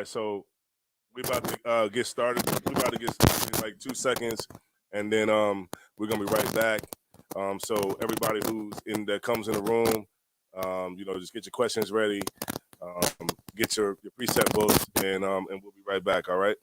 right, so we about to get started. We about to get started in like 2 seconds, and then we're gonna be right back. So everybody that comes in the room, just get your questions ready, get your preset books, and we'll be right back. All right.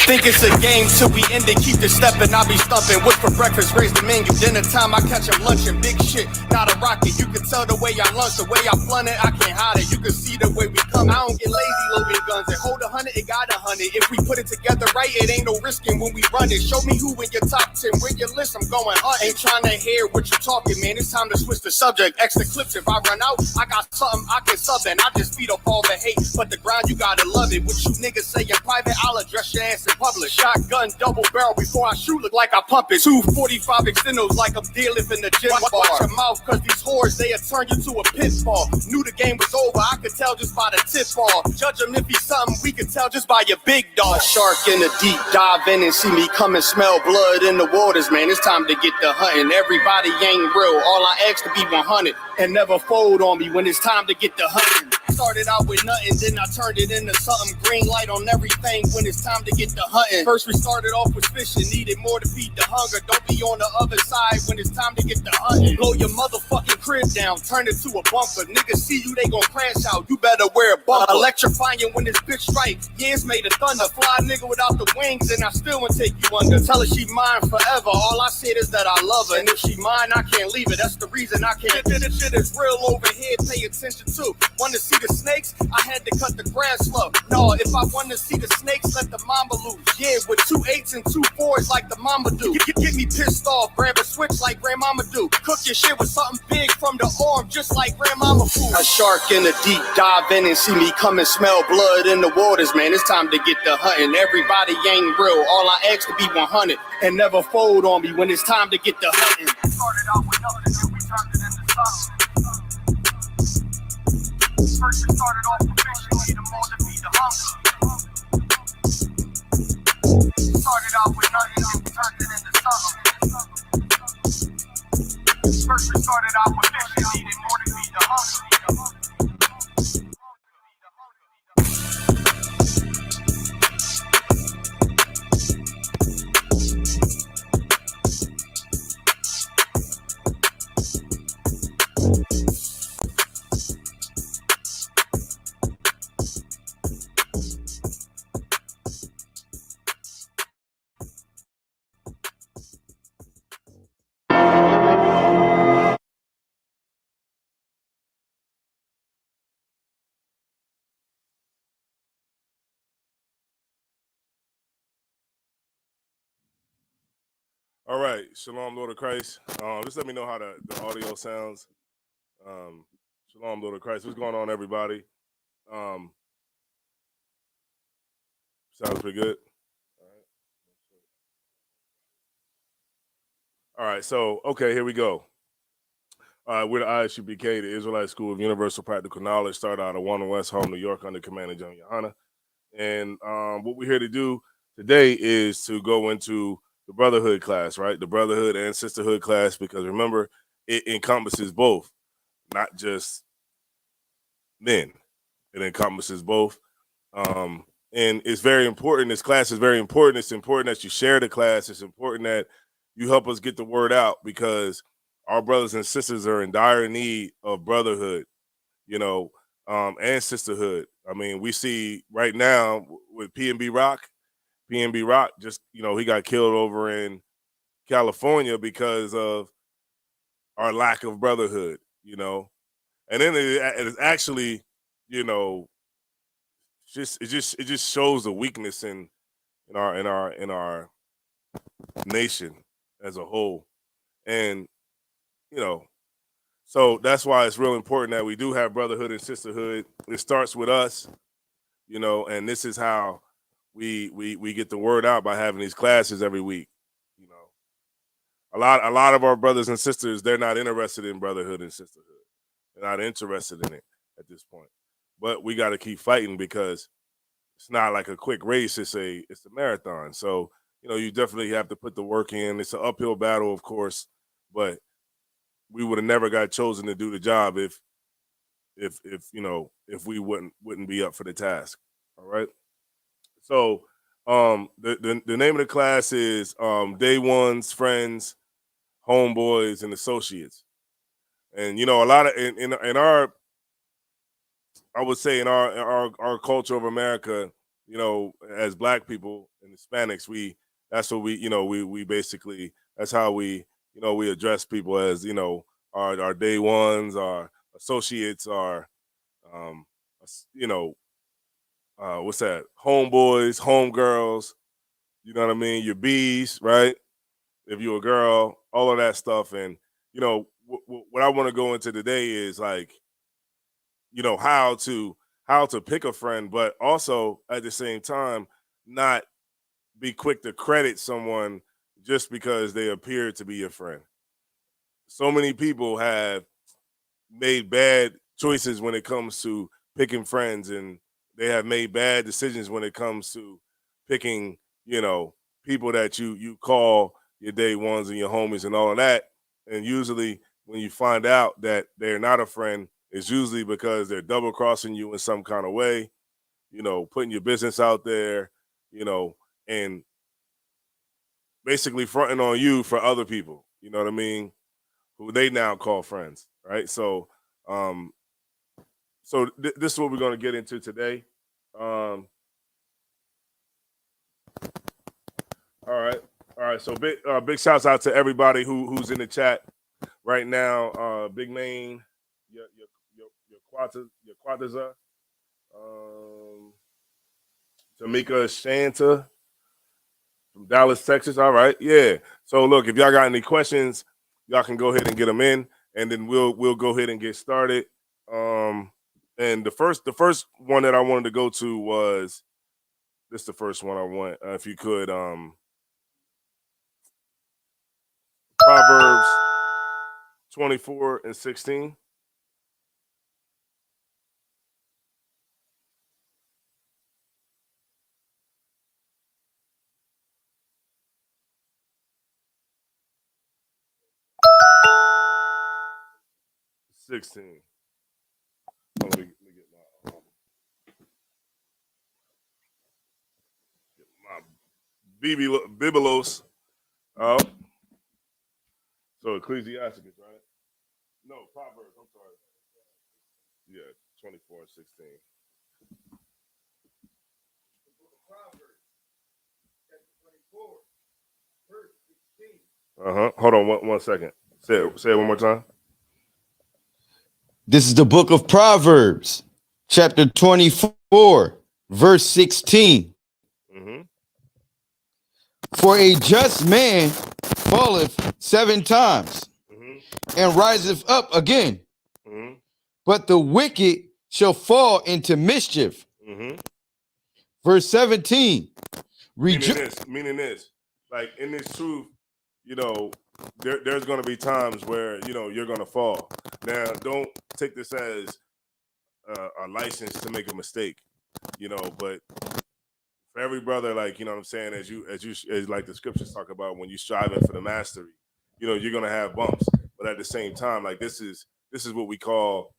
Think it's a game till we end it, keep the steppin', I be stumpin'. What's for breakfast, raise the menu. Dinner time, I catch 'em lunchin'. Big shit, not a rocket. You can tell the way I lunch, the way I flun it, I can't hide it. You can see the way we come. I don't get lazy loading guns. And hold 100, it got 100. If we put it together right, it ain't no risking when we run it. Show me who in your top 10, where your list, I'm going hunt. Ain't trying to hear what you talking, man. It's time to switch the subject. Extra clips, if I run out, I got something I can sub and I just feed off all the hate. But the ground, you gotta love it. What you niggas say in private, I'll address your ass in public. Shotgun, double barrel before I shoot, look like I pump it. 245 extendos like I'm deadlifting the gym bar. Watch your mouth, cause these whores, they'll turn you to a pitfall. Knew the game was over, I could tell just by the tip off. Judge him if he's something, we could tell just by your big dog. Shark in the deep, dive in and see me come and smell blood in the waters, man. It's time to get the hunting. Everybody ain't real, all I ask to be 100. And never fold on me when it's time to get the hunting. Started out with nothing, then I turned it into something. Green light on everything when it's time to get the hunting. First we started off with fishing, needed more to feed the hunger. Don't be on the other side when it's time to get the hunting. Blow your motherfucking crib down, turn it to a bunker. Niggas see you, they gon' crash out, you better wear a bumper. Electrifying when this bitch strike, yeah, it's made of thunder. Fly nigga without the wings, and I still won't take you under. Tell her she mine forever, all I said is that I love her. And if she mine, I can't leave her, that's the reason I can't. This shit is real over here, pay attention to. Wanna see the snakes? I had to cut the grass slow. No, if I wanna see the snakes, let the mama loose. Yeah, with 2 8s and 2 4s like the mama do. Get me pissed off, grab a switch like grandmama do. Cook your shit with something big from the arm, just like grandmama food. A shark in the deep, dive in and see me come and smell blood in the waters, man. It's time to get the hunting. Everybody ain't real, all I ask to be 100. And never fold on me when it's time to get the hunting. Started out with nothing, and we turned it into something. First we started off with fishing, needed more to feed the hunger. Started out with nothing, and we turned it into something. First we started out with fishing, needed more to feed the hunger. All right, Shalom, Lord of Christ. Just let me know how the audio sounds. Shalom, Lord of Christ. What's going on, everybody? Sounds pretty good. All right, so, okay, here we go. We're the ISUPK, the Israelite School of Universal Practical Knowledge, started out of 1 West Home, New York, under command of John Yohana. And what we're here to do today is to go into the brotherhood class, right? The brotherhood and sisterhood class, because remember, it encompasses both, not just men. It encompasses both. And it's very important. This class is very important. It's important that you share the class. It's important that you help us get the word out, because our brothers and sisters are in dire need of brotherhood, and sisterhood. I mean, we see right now with PNB Rock just, he got killed over in California because of our lack of brotherhood, and then it's actually, it just shows the weakness in our nation as a whole. And, so that's why it's real important that we do have brotherhood and sisterhood. It starts with us, and this is how we get the word out, by having these classes every week. A lot of our brothers and sisters, they're not interested in brotherhood and sisterhood. They're not interested in it at this point. But we got to keep fighting, because it's not like a quick race. It's a marathon. So, you definitely have to put the work in. It's an uphill battle, of course, but we would have never got chosen to do the job if we wouldn't be up for the task. All right. So the name of the class is Day 1's, Friends, Homeboys, and Associates. And a lot of in our, I would say, in our culture of America, as Black people and Hispanics, that's what we basically, that's how we address people, as our Day 1's, our associates, our um you know what's that, homeboys, homegirls, you know what I mean, your bees, right? If you're a girl, all of that stuff. And what I want to go into today is, like, how to pick a friend, but also at the same time not be quick to credit someone just because they appear to be your friend. So many people have made bad choices when it comes to picking friends, and they have made bad decisions when it comes to picking, people that you call your Day 1's and your homies and all of that. And usually when you find out that they're not a friend, it's usually because they're double crossing you in some kind of way, putting your business out there, you know, and basically fronting on you for other people, you know what I mean, who they now call friends, right? Um, this is what we're going to get into today. All right. So big shouts out to everybody who's in the chat right now. Big Main, your Quataza, Tamika Shanta from Dallas, Texas. All right, yeah. So look, if y'all got any questions, y'all can go ahead and get them in, and then we'll go ahead and get started. And the first one that I wanted to go to was this. The first one I want, if you could, Proverbs 24:16. Let me get my Biblos. Oh, so Ecclesiasticus, right? No, Proverbs. I'm sorry. Yeah, 24:16. Hold on one second. Say it one more time. This is the book of Proverbs, chapter 24, verse 16. Mm-hmm. For a just man falleth 7 times and riseth up again, but the wicked shall fall into mischief. Verse 17. Meaning this, like, in this truth, there's going to be times where you're going to fall. Now, don't take this as a license to make a mistake, but for every brother, like, what I'm saying, as like the scriptures talk about, when you striving for the mastery, you're going to have bumps, but at the same time, like, this is what we call,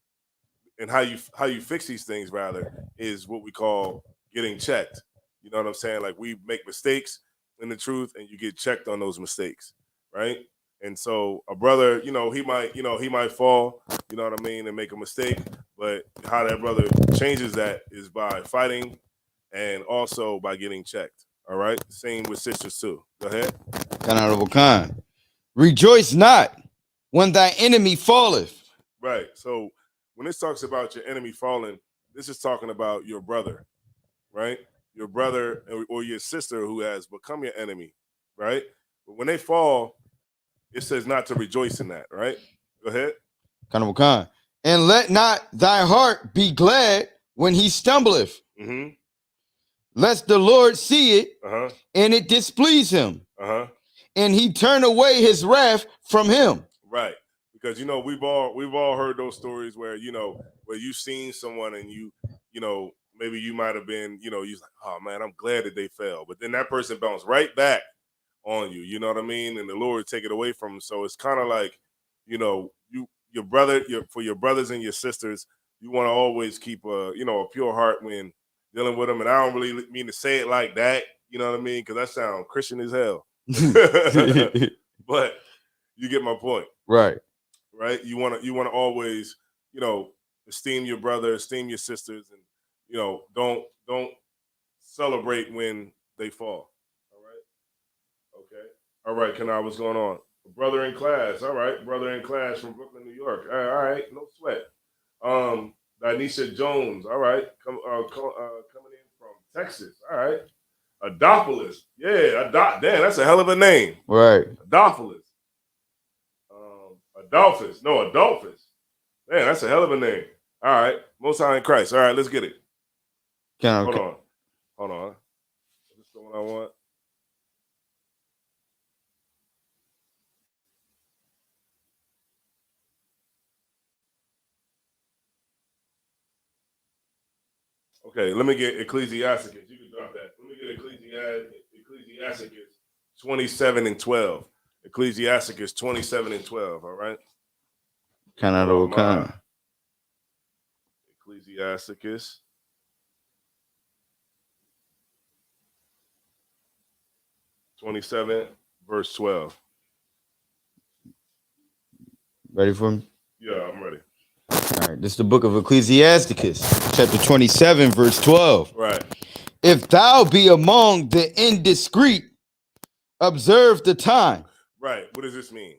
and how you fix these things, rather, is what we call getting checked. You know what I'm saying? Like, we make mistakes in the truth, and you get checked on those mistakes, right? And so a brother, he might fall, you know what I mean, and make a mistake, but how that brother changes that is by fighting and also by getting checked. All right. Same with sisters too. Go ahead. Honorable Khan. Rejoice not when thy enemy falleth. Right. So when this talks about your enemy falling, this is talking about your brother, right? Your brother or your sister who has become your enemy, right? But when they fall, it says not to rejoice in that, right? Go ahead. Honorable Khan. And let not thy heart be glad when he stumbleth, lest the Lord see it and it displease him, and he turn away his wrath from him. Right. Because we've all heard those stories where where you've seen someone and maybe you might have been, you're like, oh man, I'm glad that they fell, but then that person bounced right back on you. You know what I mean? And the Lord take it away from them. So it's kind of like, you know, your for your brothers and your sisters, you want to always keep a pure heart when dealing with them. And I don't really mean to say it like that. You know what I mean? Because that sounds Christian as hell. But you get my point. Right. Right. You want to always, esteem your brother, esteem your sisters, and don't celebrate when they fall. All right. Okay. All right, Kanai, what's going on? Brother in class. All right. Brother in class from Brooklyn, New York. All right. No sweat. Danisha Jones. All right. Coming in from Texas. All right. Adopolis. Yeah. Damn, that's a hell of a name. Right. Adopolis. Adolphus. No, Adolphus. Man, that's a hell of a name. All right. Most High in Christ. All right, let's get it. Hold on. This is the one I want. Okay, let me get Ecclesiasticus. You can drop that. Let me get Ecclesiasticus 27:12. Ecclesiasticus 27:12. All right. Kind. Ecclesiasticus. verse 12. Ready for me? Yeah, I'm ready. All right. This is the book of Ecclesiasticus, chapter 27, verse 12. Right. If thou be among the indiscreet, observe the time. Right. What does this mean?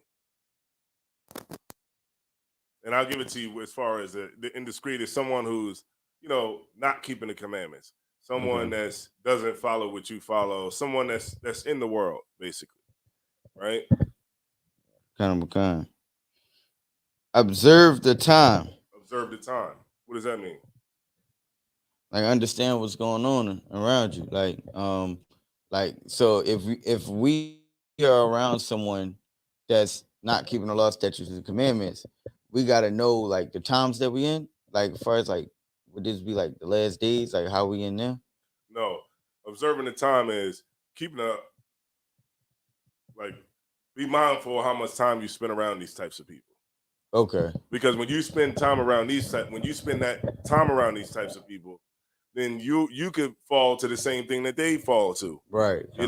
And I'll give it to you as far as the indiscreet is someone who's, not keeping the commandments. Someone that doesn't follow what you follow. Someone that's in the world, basically. Right? Kind. Observe the time. Observe the time. What does that mean? Like, understand what's going on around you. So if we are around someone that's not keeping the law, statutes, and commandments, we gotta know like the times that we in. Like, as far as like, would this be like the last days? Like, how we in there? No, observing the time is keeping be mindful of how much time you spend around these types of people. Okay. Because when you spend time around that time around these types of people, then you could fall to the same thing that they fall to. Right. A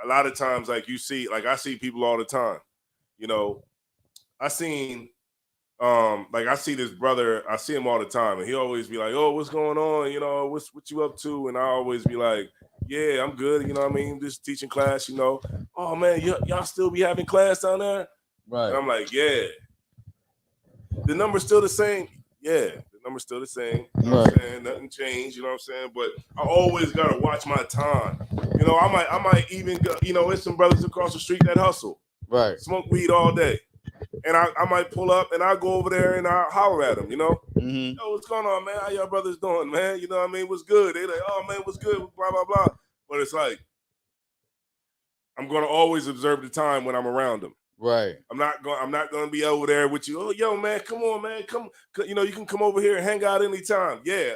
lot of times, like you see, like I see people all the time. I see this brother, I see him all the time, and he always be like, "Oh, what's going on? What you up to?" And I always be like, "Yeah, I'm good. You know what I mean? Just teaching class. Oh man, y'all still be having class down there?" Right. And I'm like, "Yeah." The number's still the same. Yeah, the number's still the same. You know what I'm saying? Nothing changed. You know what I'm saying? But I always gotta watch my time. I might even go. There's some brothers across the street that hustle. Right. Smoke weed all day. And I might pull up and I go over there and I holler at them, Mm-hmm. Yo, what's going on, man? How y'all brothers doing, man? You know what I mean? What's good? They like, oh man, what's good? Blah, blah, blah. But it's like, I'm gonna always observe the time when I'm around them. Right. I'm not gonna be over there with you. Oh, yo, man, come on, man. Come, you can come over here and hang out anytime. Yeah,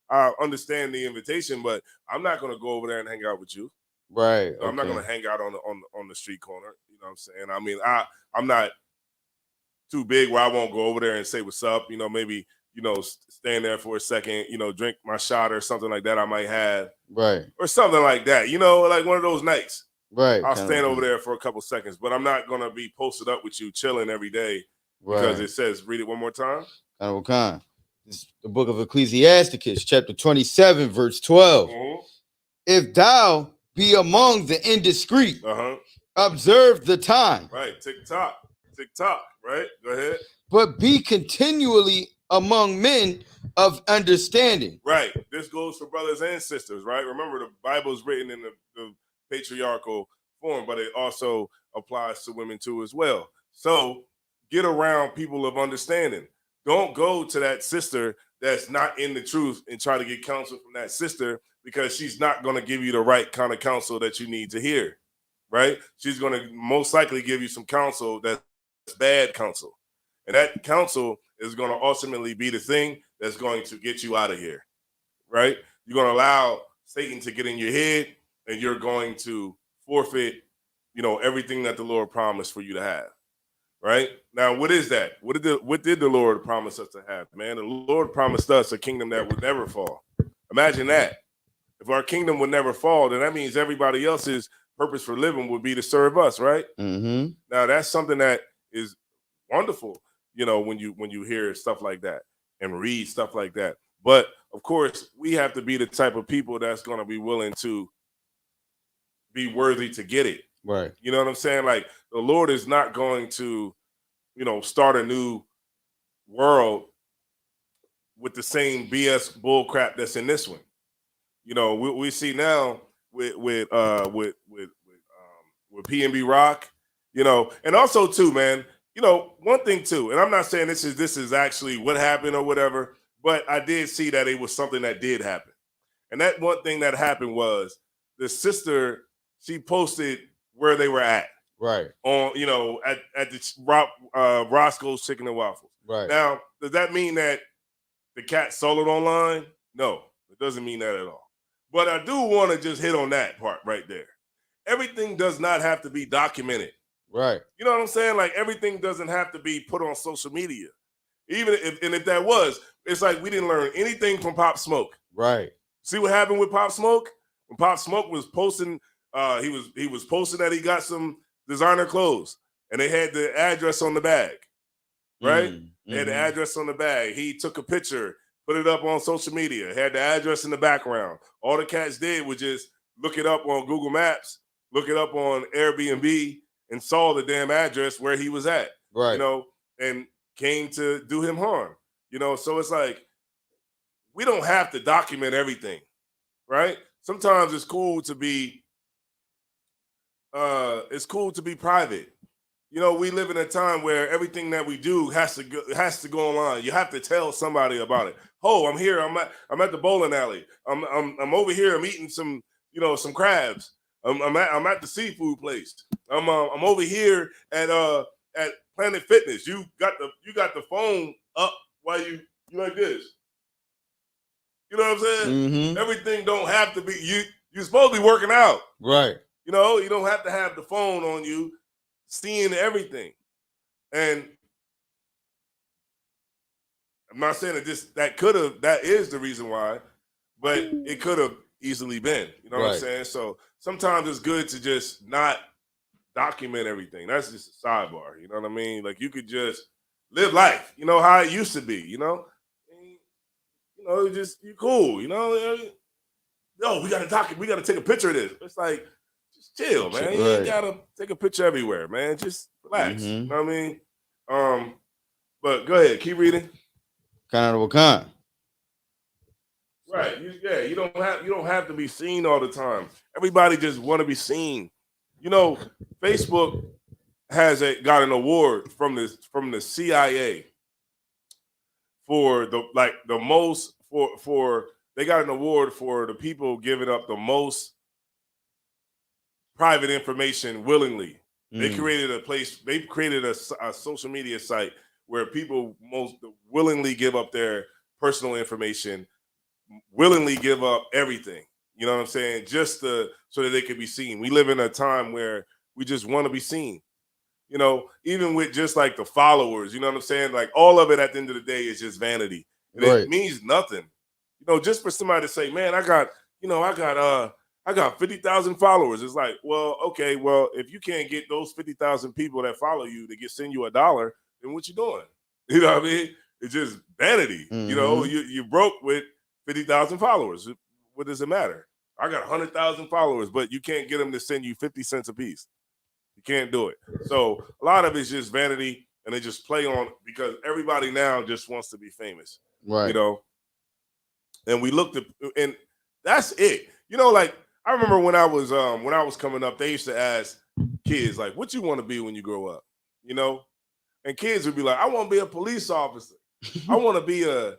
I understand the invitation, but I'm not gonna go over there and hang out with you. Right. So I'm not gonna hang out on the street corner. You know what I'm saying? I mean, I'm not too big where I won't go over there and say what's up, maybe, stand there for a second, drink my shot or something like that I might have. Right. Or something like that, like one of those nights. Right. I'll stand over there for a couple seconds, but I'm not going to be posted up with you chilling every day because it says, read it one more time. This is the book of Ecclesiasticus, chapter 27, verse 12. Mm-hmm. If thou be among the indiscreet, observe the time. Right. Tick-tock, right? Go ahead. But be continually among men of understanding. Right. This goes for brothers and sisters, right? Remember, the Bible is written in the patriarchal form, but it also applies to women too as well. So get around people of understanding. Don't go to that sister that's not in the truth and try to get counsel from that sister, because she's not going to give you the right kind of counsel that you need to hear, right? She's going to most likely give you some counsel that's bad counsel. And that counsel is going to ultimately be the thing that's going to get you out of here, right? You're going to allow Satan to get in your head, and you're going to forfeit, everything that the Lord promised for you to have. Right? Now, what is that? What did the Lord promise us to have, man? The Lord promised us a kingdom that would never fall. Imagine that. If our kingdom would never fall, then that means everybody else's purpose for living would be to serve us, right? Mm-hmm. Now, that's something that is wonderful, when you hear stuff like that and read stuff like that. But of course, we have to be the type of people that's going to be willing to be worthy to get it. Right. You know what I'm saying? Like, the Lord is not going to, start a new world with the same BS bull crap that's in this one. We see now with PNB Rock, and also too, man, one thing too, and I'm not saying this is actually what happened or whatever, but I did see that it was something that did happen. And that one thing that happened was the sister, she posted where they were at. Right. On, at the Roscoe's Chicken and Waffles. Right. Now, does that mean that the cat sold it online? No, it doesn't mean that at all. But I do want to just hit on that part right there. Everything does not have to be documented. Right. You know what I'm saying? Like, everything doesn't have to be put on social media. Even if that was, it's like we didn't learn anything from Pop Smoke. Right. See what happened with Pop Smoke? When Pop Smoke was posting, he was posting that he got some designer clothes, and they had the address on the bag. Right? Mm-hmm. They had the address on the bag. He took a picture, put it up on social media, had the address in the background. All the cats did was just look it up on Google Maps, look it up on Airbnb, and saw the damn address where he was at. Right. And came to do him harm. So it's like, we don't have to document everything, right? Sometimes it's cool to be private. We live in a time where everything that we do has to go online. You have to tell somebody about it. Oh, I'm here. I'm at the bowling alley. I'm over here. I'm eating some crabs. I'm at the seafood place. I'm over here at Planet Fitness. You got the phone up while you like this. You know what I'm saying? Mm-hmm. Everything don't have to be you're supposed to be working out. Right. You don't have to have the phone on you, seeing everything. And I'm not saying that that is the reason why, but it could have easily been. You know what I'm saying? So sometimes it's good to just not document everything. That's just a sidebar. You know what I mean? Like, you could just live life, how it used to be, you're cool, No, we gotta take a picture of this. It's like, just chill, man. You ain't gotta take a picture everywhere, man. Just relax. Mm-hmm. You know what I mean? But go ahead, keep reading. Kind of kind. Right. You don't have to be seen all the time. Everybody just want to be seen. Facebook got an award from the CIA for they got an award for the people giving up the most private information willingly. They created a social media site where people most willingly give up their personal information, willingly give up everything. You know what I'm saying? Just so that they could be seen. We live in a time where we just want to be seen. Even with just like the followers, you know what I'm saying? Like, all of it at the end of the day is just vanity. And it means nothing. Just for somebody to say, man, I got 50,000 followers. It's like, well, okay, well, if you can't get those 50,000 people that follow you to send you $1, then what you doing? You know what I mean? It's just vanity. Mm-hmm. You broke with 50,000 followers. What does it matter? I got 100,000 followers, but you can't get them to send you 50 cents a piece. You can't do it. So a lot of it's just vanity, and they just play on because everybody now just wants to be famous. Right. And we looked at, and that's it. Like, I remember when I was coming up, they used to ask kids, like, what you want to be when you grow up? And kids would be like, I want to be a police officer. I want to be a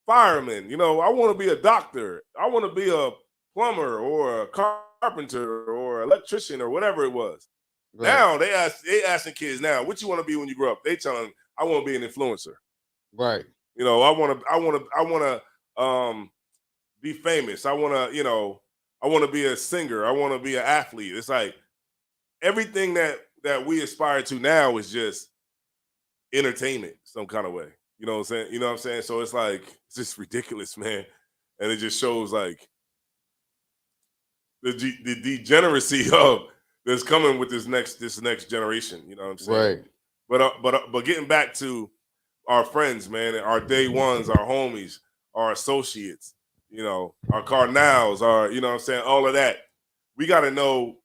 fireman. I want to be a doctor. I want to be a plumber or a carpenter or electrician or whatever it was. Right. Now they asking kids now, what you want to be when you grow up? They tell them, I want to be an influencer. Right. I want to be famous. I want to be a singer. I want to be an athlete. It's like, everything that we aspire to now is just entertainment some kind of way. You know what I'm saying? You know what I'm saying? So it's like, it's just ridiculous, man. And it just shows like the degeneracy of that's coming with this next generation. You know what I'm saying? Right. But getting back to our friends, man, our day ones, our homies, our associates, you know, our cardinals, our, you know what I'm saying, all of that. We got to know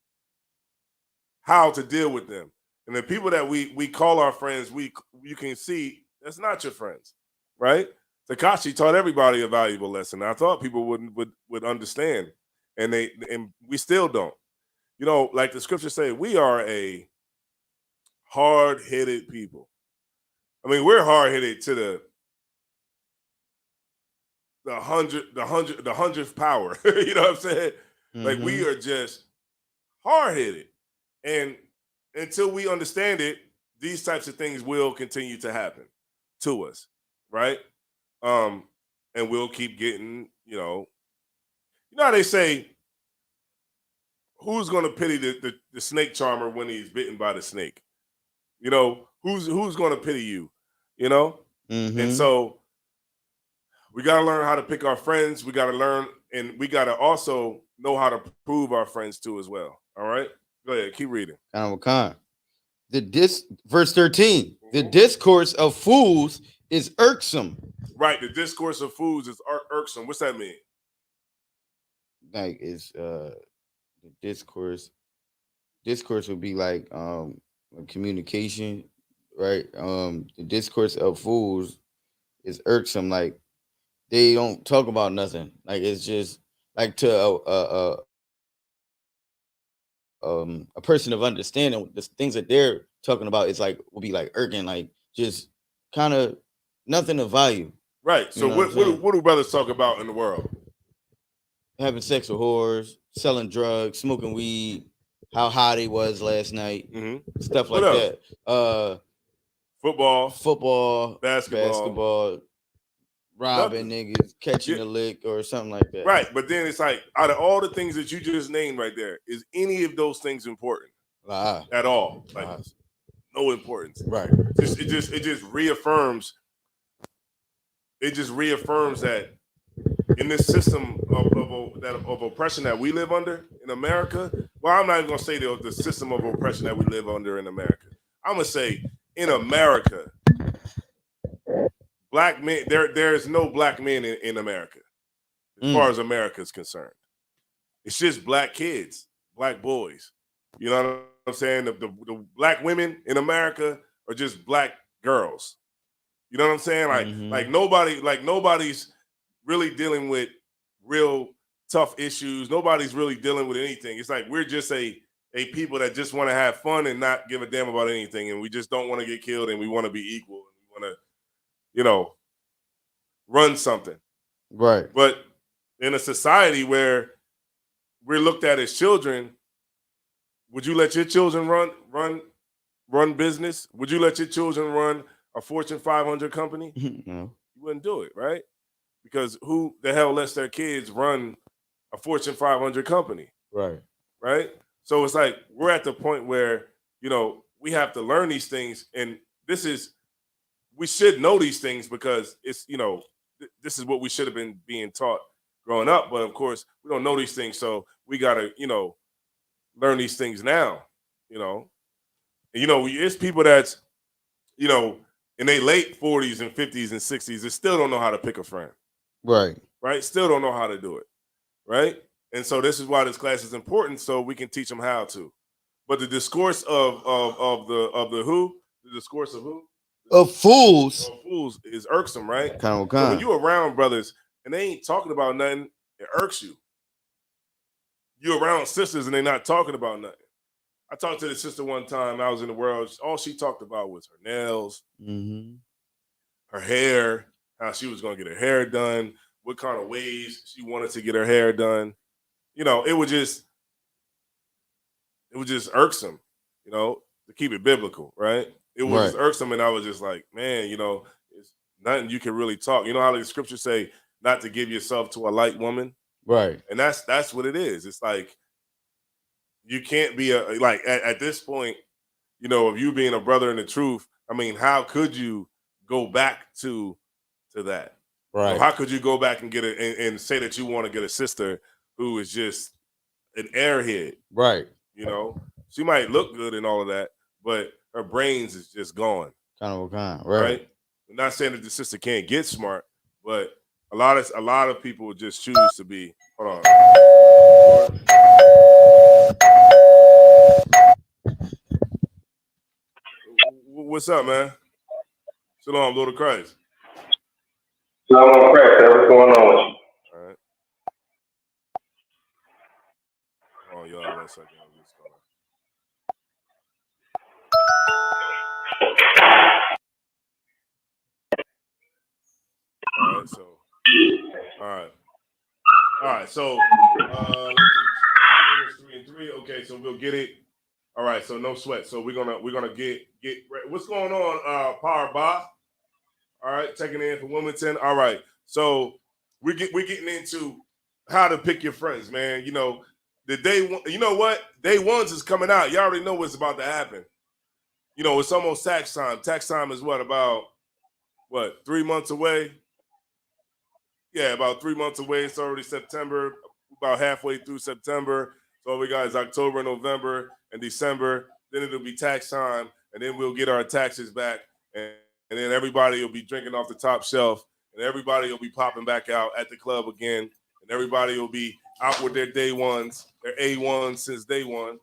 how to deal with them. And the people that we call our friends, you can see that's not your friends, right? Takashi taught everybody a valuable lesson. I thought people would understand, and we still don't. You know, like the scriptures say, we are a hard-headed people. I mean, we're hard-headed to the hundredth power. You know what I'm saying? Mm-hmm. Like, we are just hard-headed, and until we understand it, these types of things will continue to happen to us, right? And we'll keep getting, you know how they say, who's going to pity the snake charmer when he's bitten by the snake? You know, who's going to pity you? You know? Mm-hmm. And so we got to learn how to pick our friends. We got to learn, and we got to also know how to prove our friends too as well. All right? Go ahead, keep reading. Verse 13, the discourse of fools is irksome. Right, the discourse of fools is irksome. What's that mean? Like, it's the discourse would be like communication, right? The discourse of fools is irksome. Like, they don't talk about nothing. Like, it's just like to a person of understanding, the things that they're talking about, it's like will be like irking, like just kind of nothing of value. Right. So what do brothers talk about in the world? Having sex with whores, selling drugs, smoking weed, how high they was last night, stuff like that. Football, basketball, robbing niggas, catching a lick or something like that. Right. But then it's like, out of all the things that you just named right there, is any of those things important? At all? Like, no importance. Right. It just reaffirms that in this system of oppression that we live under in America. Well, I'm not even gonna say the system of oppression that we live under in America. I'm gonna say in America, black men, there's no black men in America as far as America is concerned. It's just black kids, black boys. You know what I'm saying? The black women in America are just black girls. You know what I'm saying? Like nobody's really dealing with real tough issues. Nobody's really dealing with anything. It's like we're just a people that just want to have fun and not give a damn about anything, and we just don't want to get killed, and we want to be equal, and we want to, you know, run something. Right. But in a society where we're looked at as children, would you let your children run business? Would you let your children run a Fortune 500 company? No. You wouldn't do it, right? Because who the hell lets their kids run a Fortune 500 company? Right. Right? So it's like we're at the point where, you know, we have to learn these things, and we should know these things because it's, you know, this is what we should have been being taught growing up. But of course, we don't know these things, so we got to, you know, learn these things now, you know. And, you know, it's people that's, you know, in their late 40s and 50s and 60s that still don't know how to pick a friend. Right. Right? Still don't know how to do it. Right? And so this is why this class is important, so we can teach them how to. But the discourse of the who? The discourse of who? Of fools. Of fools is irksome, right? So when you around brothers and they ain't talking about nothing, it irks you. You around sisters and they not talking about nothing. I talked to the sister one time. I was in the world. All she talked about was her nails, her hair, how she was going to get her hair done, what kind of ways she wanted to get her hair done. You know, it was just irksome, you know, to keep it biblical, right? It was just irksome, and I was just like, man, you know, it's nothing you can really talk. You know how the scriptures say not to give yourself to a light woman? Right. And that's what it is. It's like You can't be like at this point, you know, of you being a brother in the truth. I mean, how could you go back to that? Right. How could you go back and get and say that you want to get a sister who is just an airhead? Right. You know, she might look good and all of that, but her brains is just gone. Right. I'm not saying that the sister can't get smart, but a lot of people just choose to be. Hold on. What's up, man? Shalom, Lord of Christ. Shalom, Christ. What's going on with you? All right. Oh, y'all, 1 second. I'm just gonna. All right, so. All right. So, 3 and 3. Okay, so we'll get it. All right, so no sweat. So we're gonna get what's going on, Power Ba? All right, checking in for Wilmington. All right, so we're getting into how to pick your friends, man. You know, the day, you know what? Day 1's is coming out. You already know what's about to happen. You know, it's almost tax time. Tax time is about 3 months away? Yeah, about 3 months away. It's already September, about halfway through September. So all we got is October, November, and December. Then it'll be tax time, and then we'll get our taxes back, and then everybody will be drinking off the top shelf, and everybody will be popping back out at the club again, and everybody will be out with their day 1's, their A1s since day 1.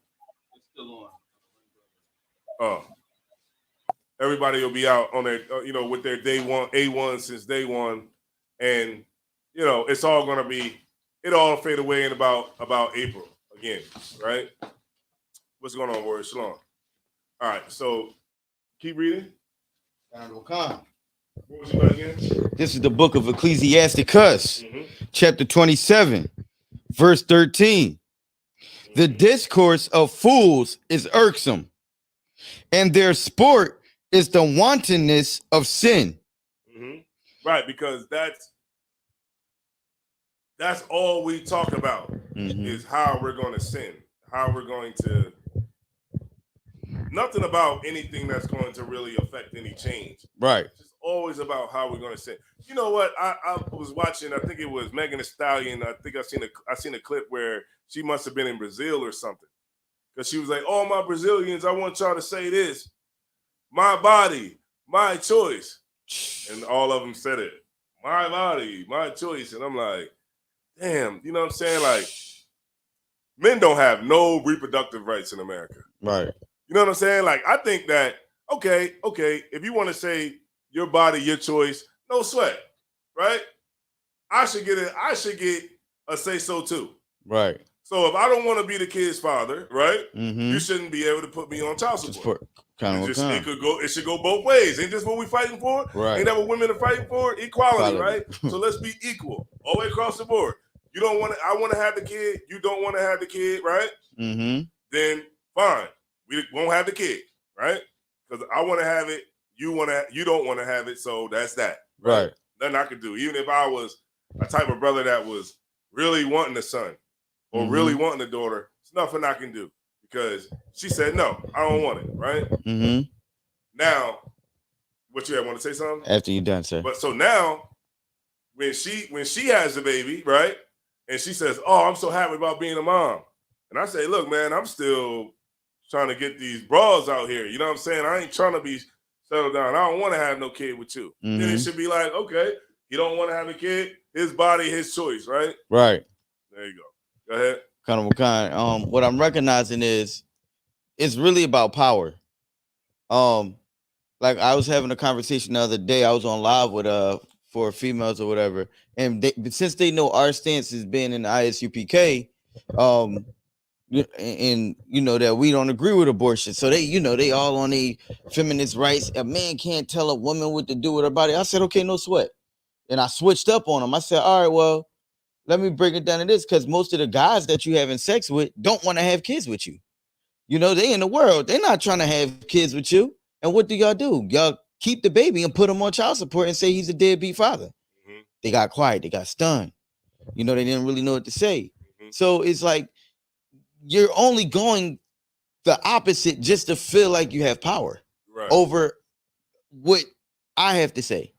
It's still on. Oh. Everybody will be out on their, with their day 1, A1 since day 1, and it's all gonna be, it all fade away in about April again, right? What's going on, Warrior? Shalom. All right, so keep reading. What was you about again? This is the book of Ecclesiasticus, chapter 27, verse 13. The discourse of fools is irksome, and their sport is the wantonness of sin. Right, because that's all we talk about is how we're going to sin, how we're going to, nothing about anything that's going to really affect any change. Right. It's just always about how we're going to sin. You know what? I was watching, I think it was Megan Thee Stallion. I think I seen a clip where she must have been in Brazil or something. Because she was like, all my Brazilians, I want y'all to say this. My body, my choice. And all of them said it. My body, my choice. And I'm like, damn, you know what I'm saying? Like, men don't have no reproductive rights in America. Right. You know what I'm saying? Like, I think that, okay, if you want to say your body, your choice, no sweat, right? I should get a say so too. Right. So if I don't want to be the kid's father, right? You shouldn't be able to put me on child support. It should go both ways. Ain't this what we fighting for? Right. Ain't that what women are fighting for? Equality, right? So let's be equal all the way across the board. You don't want to, I want to have the kid. You don't want to have the kid, right? Then fine. We won't have the kid, right? Because I want to have it. You don't want to have it. So that's that. Right. Nothing I could do. Even if I was a type of brother that was really wanting a son or really wanting a daughter, it's nothing I can do. Because she said, no, I don't want it, right? Now, what you have, want to say something? After you're done, sir. But so now, when she has a baby, right? And she says, oh, I'm so happy about being a mom. And I say, look, man, I'm still trying to get these bras out here. You know what I'm saying? I ain't trying to be settled down. I don't want to have no kid with you. Then it should be like, okay, you don't want to have a kid, his body, his choice, right? Right. There you go. Go ahead. What I'm recognizing is it's really about power. Like I was having a conversation the other day. I was on live with for females or whatever, and since they know our stance has been in the ISUPK, and that we don't agree with abortion, so they all on the feminist rights. A man can't tell a woman what to do with her body. I said, okay, no sweat, and I switched up on them. I said, all right, well, let me break it down to this, because most of the guys that you having sex with don't want to have kids with you. They in the world. They're not trying to have kids with you. And what do? Y'all keep the baby and put him on child support and say he's a deadbeat father. They got quiet. They got stunned. They didn't really know what to say. So it's like you're only going the opposite just to feel like you have power over what I have to say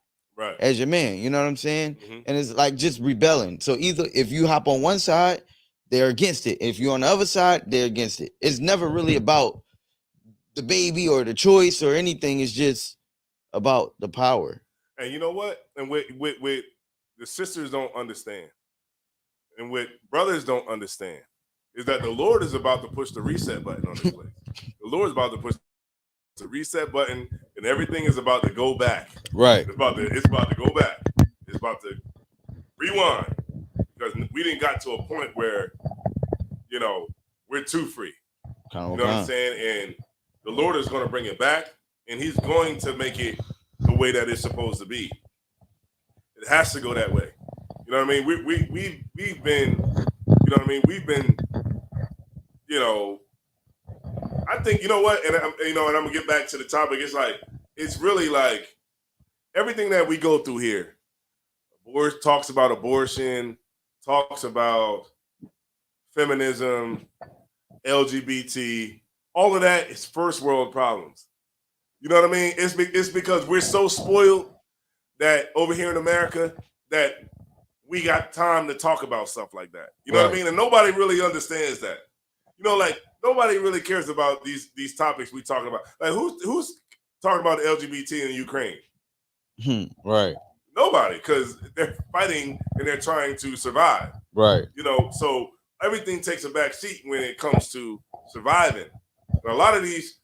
as your man. You know what I'm saying? Mm-hmm. And it's like just rebelling. So either if you hop on one side, they're against it. If you're on the other side, they're against it. It's never really about the baby or the choice or anything. It's just about the power. And you know what? And with the sisters don't understand, and what brothers don't understand, is that the Lord is about to push the reset button on this place. The Lord is about to push the reset button, and everything is about to go back. Right. It's about to go back. It's about to rewind, because we didn't got to a point where, you know, we're too free. You know what I'm saying? And the Lord is going to bring it back, and He's going to make it the way that it's supposed to be. It has to go that way. You know what I mean? We've been, you know what I mean? We've been, you know, I think, you know what? And I'm gonna get back to the topic. It's like, it's really like everything that we go through here. Talks about abortion, talks about feminism, LGBT, all of that is first world problems. You know what I mean? It's because we're so spoiled that over here in America that we got time to talk about stuff like that. You know what I mean? And nobody really understands that. You know, like nobody really cares about these topics we talking about. Like who's talking about the LGBT in Ukraine? Right. Nobody, because they're fighting and they're trying to survive. Right. You know, so everything takes a back seat when it comes to surviving. And a lot of these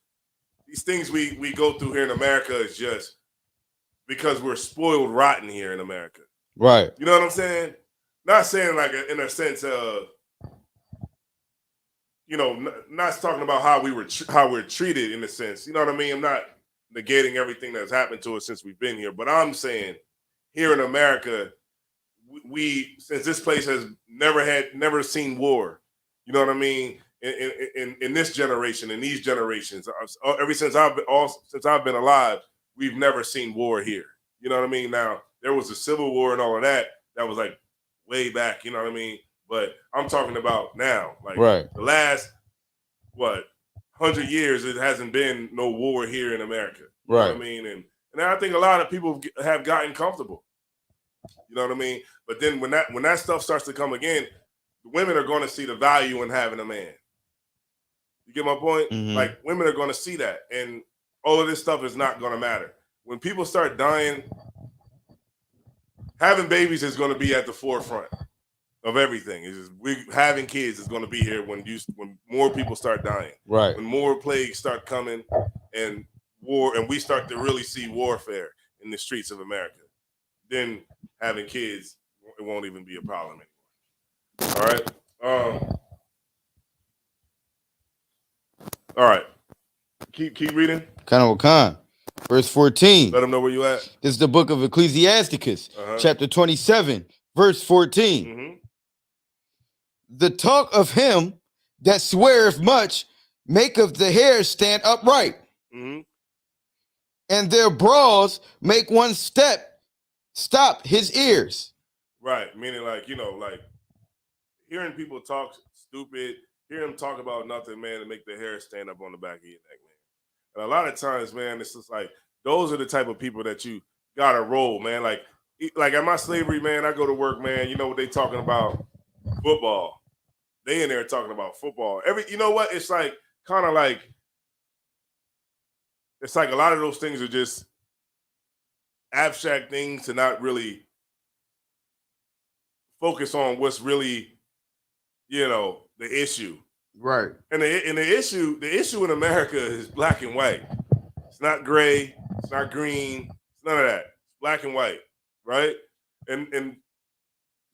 things we go through here in America is just because we're spoiled rotten here in America. Right. You know what I'm saying? Not saying like in a sense of, you know, not talking about how we're treated in a sense. You know what I mean? I'm not negating everything that's happened to us since we've been here, but I'm saying here in America, we since this place has never seen war. You know what I mean? In this generation, in these generations, ever since I've been alive, we've never seen war here. You know what I mean? Now there was a civil war and all of that. That was like way back. You know what I mean? But I'm talking about now, like the last 100 years, it hasn't been no war here in America. You know what I mean? And I think a lot of people have gotten comfortable. You know what I mean? But then when that stuff starts to come again, women are going to see the value in having a man. You get my point? Mm-hmm. Like women are going to see that, and all of this stuff is not going to matter. When people start dying, having babies is going to be at the forefront of everything. Having kids is going to be here when more people start dying. Right. When more plagues start coming and war, and we start to really see warfare in the streets of America, then having kids, it won't even be a problem anymore. All right. All right. Keep reading. Khan. Verse 14. Let them know where you at. This is the book of Ecclesiasticus, chapter 27, verse 14. Mm-hmm. The talk of him that sweareth much maketh the hair stand upright. Mm-hmm. And their brawls make one stop his ears. Right. Meaning like, you know, like hearing people talk stupid, hearing them talk about nothing, man, and make their hair stand up on the back of your neck, man. And a lot of times, man, it's just like those are the type of people that you gotta roll, man. Like at my slavery, man, I go to work, man. You know what they talking about? Football. They in there talking about football. You know what? It's like kind of like it's like a lot of those things are just abstract things to not really focus on what's really, you know, the issue. Right. And the issue in America is black and white. It's not gray. It's not green. It's none of that. It's black and white, right? And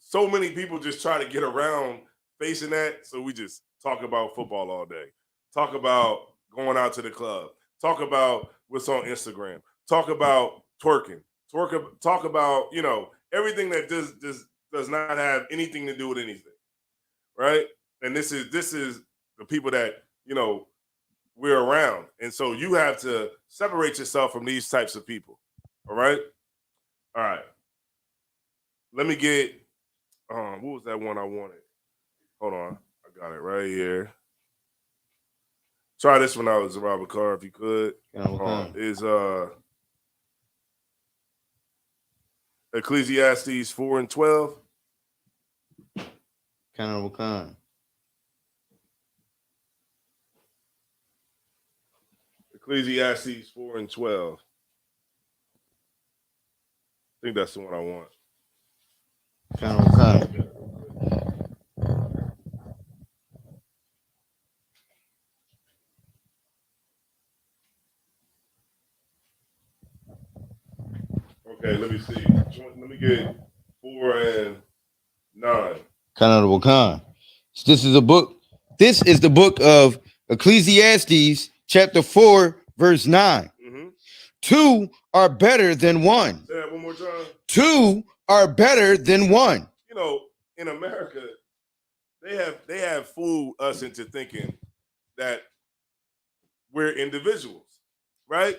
so many people just try to get around facing that. So we just talk about football all day. Talk about going out to the club. Talk about what's on Instagram. Talk about twerking. Talk about, you know, everything that does not have anything to do with anything, right? And this is the people that, you know, we're around. And so you have to separate yourself from these types of people. All right? All right. Let me get, what was that one I wanted? Hold on. I got it right here. Try this one out, Robert Carr, if you could. Is Ecclesiastes 4:12. Ecclesiastes 4:12. I think that's the one I want. Okay, let me see. Let me get 4 and 9. This is a book. This is the book of Ecclesiastes, chapter 4, verse 9. Mm-hmm. 2 are better than 1. Say that one more time. 2 are better than 1. You know, in America, they have fooled us into thinking that we're individuals, right?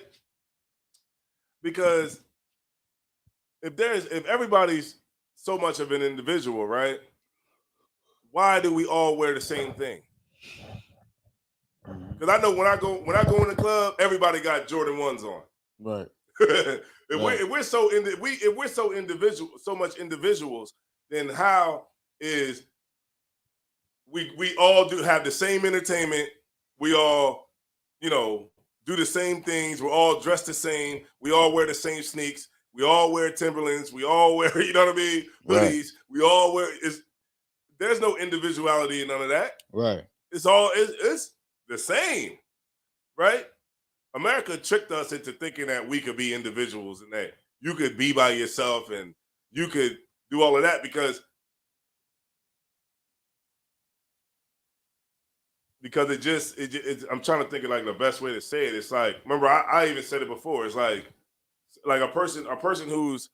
Because if everybody's so much of an individual, right? Why do we all wear the same thing? Because I know when I go in the club, everybody got Jordan 1's on. Right. If we're so individual, so much individuals, then how is we all do have the same entertainment? We all, do the same things. We're all dressed the same. We all wear the same sneaks. We all wear Timberlands. We all wear, hoodies. Right. We all wear. There's no individuality in none of that. Right. It's the same, right? America tricked us into thinking that we could be individuals and that you could be by yourself and you could do all of that because I'm trying to think of like the best way to say it. It's like, remember, I even said it before. It's like a person who's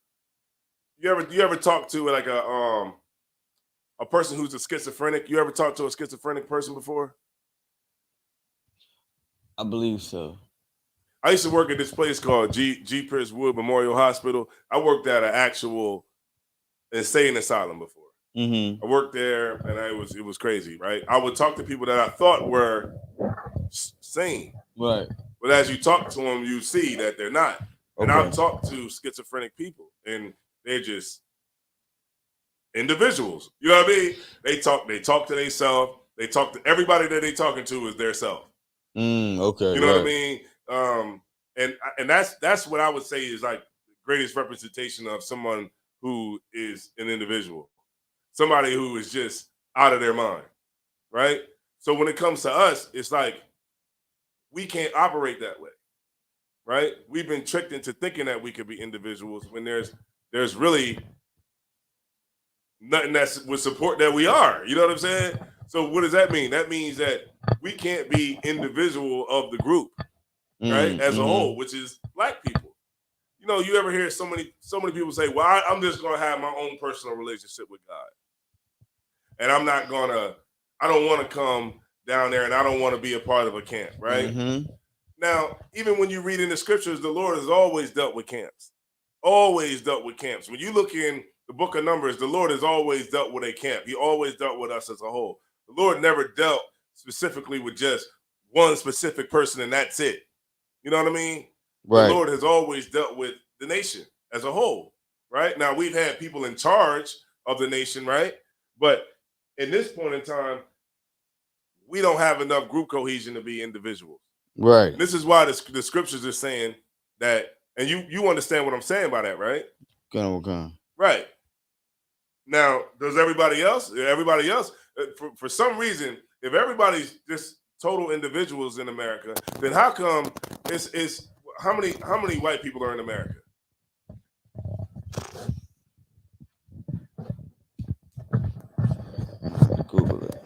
you ever talk to like a person who's a schizophrenic. You ever talked to a schizophrenic person before? I believe so. I used to work at this place called G. Pierce Wood Memorial Hospital. I worked at an actual insane asylum before. Mm-hmm. I worked there, and it was crazy, right? I would talk to people that I thought were sane, right? But as you talk to them, you see that they're not. Okay. And I've talked to schizophrenic people, and they're just individuals. You know what I mean? They talk to themselves. They talk to everybody that they talking to is their self. Okay. You know what I mean? And that's what I would say is like the greatest representation of someone who is an individual, somebody who is just out of their mind, right? So when it comes to us, it's like we can't operate that way, right? We've been tricked into thinking that we could be individuals when there's really nothing that would support that we are. You know what I'm saying? So what does that mean? That means that we can't be individual of the group, right? As a whole, which is black people. You ever hear so many people say, well, I'm just going to have my own personal relationship with God. And I don't want to come down there and I don't want to be a part of a camp, right? Mm-hmm. Now, even when you read in the scriptures, the Lord has always dealt with camps. Always dealt with camps. When you look in the book of Numbers, the Lord has always dealt with a camp. He always dealt with us as a whole. The Lord never dealt specifically with just one specific person and that's it. You know what I mean? Right. The Lord has always dealt with the nation as a whole, right? Now, we've had people in charge of the nation, right? But in this point in time, we don't have enough group cohesion to be individuals. Right. And this is why the scriptures are saying that, and you understand what I'm saying by that, right? Okay. Right. Now, does everybody else, for some reason, if everybody's just total individuals in America, then how come it's how many white people are in America? Google it.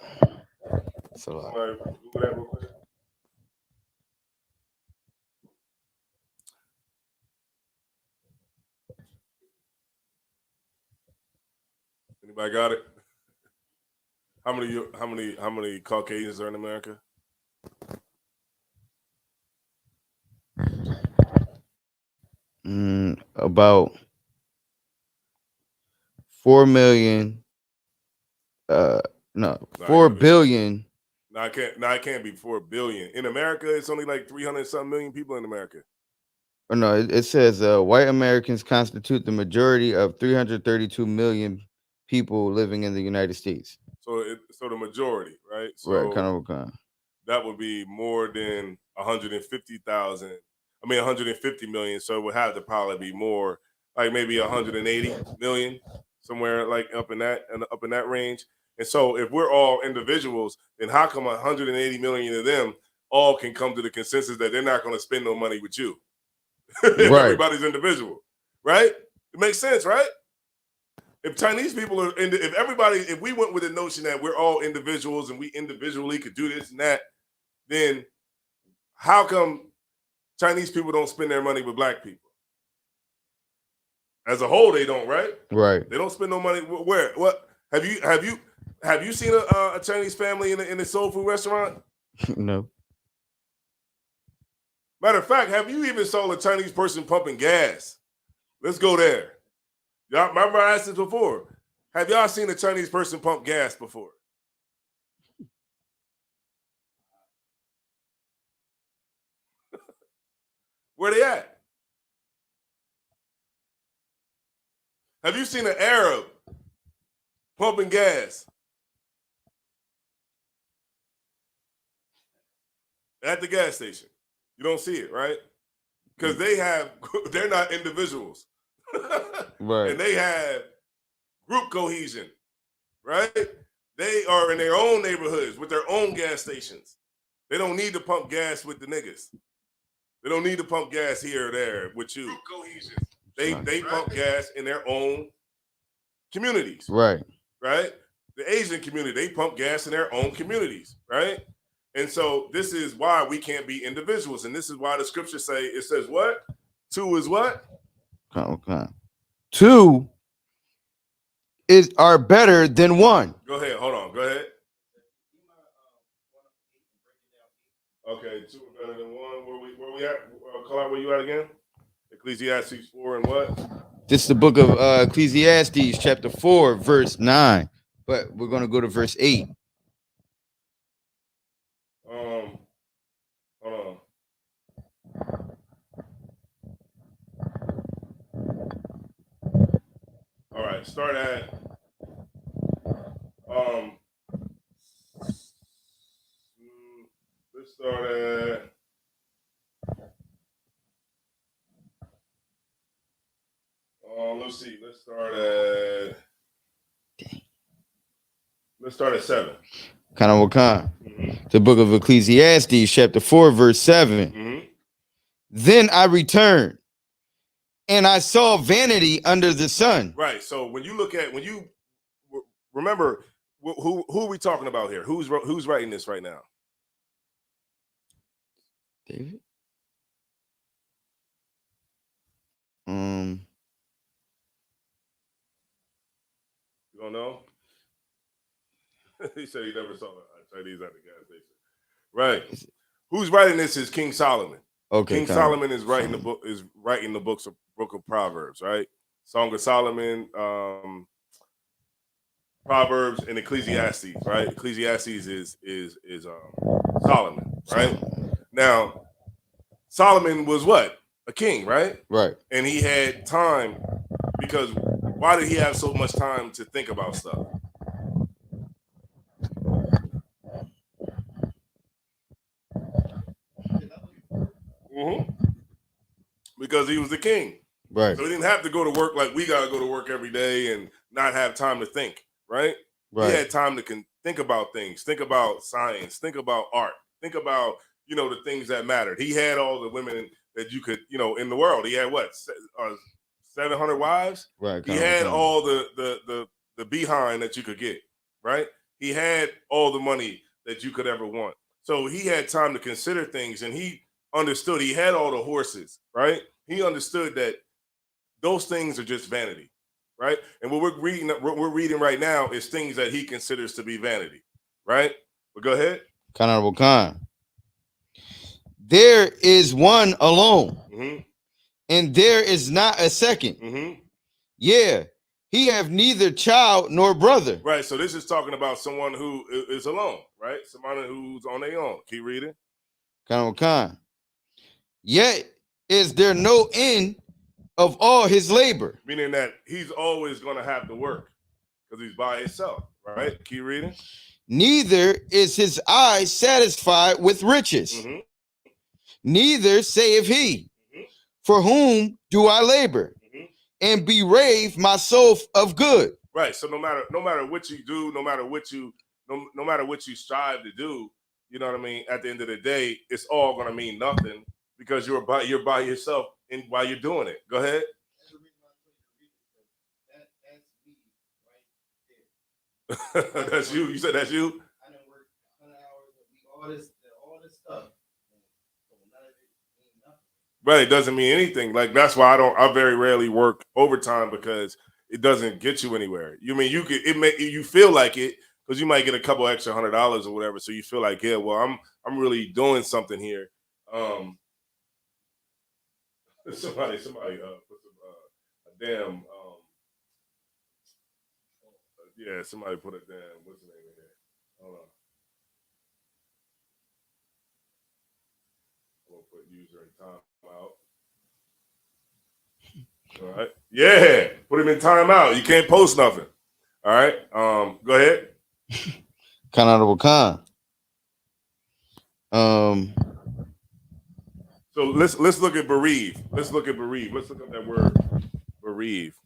So Google that real quick. Anybody got it? How many Caucasians are in America? About 4 million. 4 billion No, it can't be 4 billion. In America, it's only like 300-something million people in America. Oh, no, it says white Americans constitute the majority of 332 million people living in the United States. So the majority, right? So right, kind of. That would be more than 150,000. I mean, 150 million. So it would have to probably be more, like maybe 180 million, somewhere like up in that range. And so if we're all individuals, then how come 180 million of them all can come to the consensus that they're not going to spend no money with you? If Right. everybody's individual, right? It makes sense, right? If Chinese people are, if we went with the notion that we're all individuals and we individually could do this and that, then how come Chinese people don't spend their money with black people? As a whole, they don't, right? Right. They don't spend no money. Where? What? Have you seen a Chinese family in a soul food restaurant? No. Matter of fact, have you even saw a Chinese person pumping gas? Let's go there. Y'all remember I asked this before. Have y'all seen a Chinese person pump gas before? Where they at? Have you seen an Arab pumping gas at the gas station? You don't see it, right? Because they're not individuals. Right. And they have group cohesion, right? They are in their own neighborhoods with their own gas stations. They don't need to pump gas with the niggas. They don't need to pump gas here or there with you. Group cohesion. They pump gas in their own communities. Right. Right? The Asian community, they pump gas in their own communities, right? And so this is why we can't be individuals. And this is why the scriptures say, it says what? 2 is what? Okay. 2 are better than 1. Go ahead. Hold on. Go ahead. Okay, 2 are better than 1. Where we at? Call out where you at again? Ecclesiastes 4 and what? This is the book of Ecclesiastes, chapter 4, verse 9. But we're going to go to verse 8. Hold on. All right, start at let's start at let's see. Let's start at 7. Kind of what kind? The book of Ecclesiastes, chapter 4, verse 7. Mm-hmm. Then I returned, and I saw vanity under the sun. Right. So when you remember, who are we talking about here? Who's writing this right now? David. You don't know? He said he never saw a Chinese at the gas station. Right. Who's writing this is King Solomon. Okay. King Solomon is writing the book of Proverbs, right? Song of Solomon, Proverbs, and Ecclesiastes, right? Ecclesiastes is Solomon, right? Now, Solomon was what? A king, right? Right. And he had time, because why did he have so much time to think about stuff? Because he was the king. Right. So he didn't have to go to work like we got to go to work every day and not have time to think, right? Right. He had time to think about things, think about science, think about art, think about, the things that mattered. He had all the women that you could, in the world. He had what, 700 wives? Right. He had all the behind that you could get, right? He had all the money that you could ever want. So he had time to consider things, and he understood. He had all the horses, right? He understood that those things are just vanity, right? And what we're reading right now is things that he considers to be vanity, right? But go ahead. Honorable Khan. There is one alone, and there is not a second. Mm-hmm. Yeah, he have neither child nor brother. Right. So this is talking about someone who is alone, right? Someone who's on their own. Keep reading. Khan. Yet is there no end of all his labor. Meaning that he's always going to have to work because he's by himself, right? Keep reading. Neither is his eye satisfied with riches. Mm-hmm. Neither saith he, for whom do I labor, and berave my soul of good. Right. So no matter what you do, no matter what you strive to do, you know what I mean. At the end of the day, it's all going to mean nothing because you're by yourself and while you're doing it. Go ahead. That's you. You said that's you. I done worked 100 hours a week, all this stuff. Right, it doesn't mean anything. Like that's why I very rarely work overtime because it doesn't get you anywhere. You mean you feel like it because you might get a couple extra $100 or whatever. So you feel like, yeah, well, I'm really doing something here. Somebody put a damn yeah, somebody put a damn what's the name in here? Hold on. I'm gonna put user in timeout. All right. Yeah, put him in timeout. You can't post nothing. All right. Go ahead. Khan. So let's look at bereave. Let's look at bereave. Let's look at that word bereave.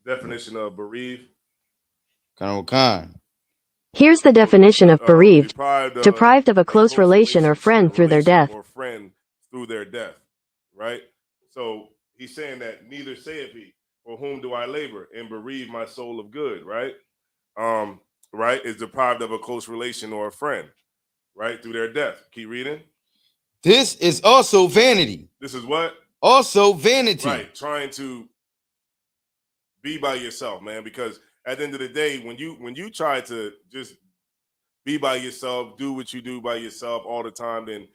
Definition of bereave. Khan. Here's the definition of bereaved: deprived of a close relation or friend through their death. Right? So he's saying that neither saith he, for whom do I labor and bereave my soul of good, right? Right? Is deprived of a close relation or a friend, right? Through their death. Keep reading. This is also vanity. This is what? Also vanity. Right. Trying to be by yourself, man, because at the end of the day, when you try to just be by yourself, do what you do by yourself all the time, then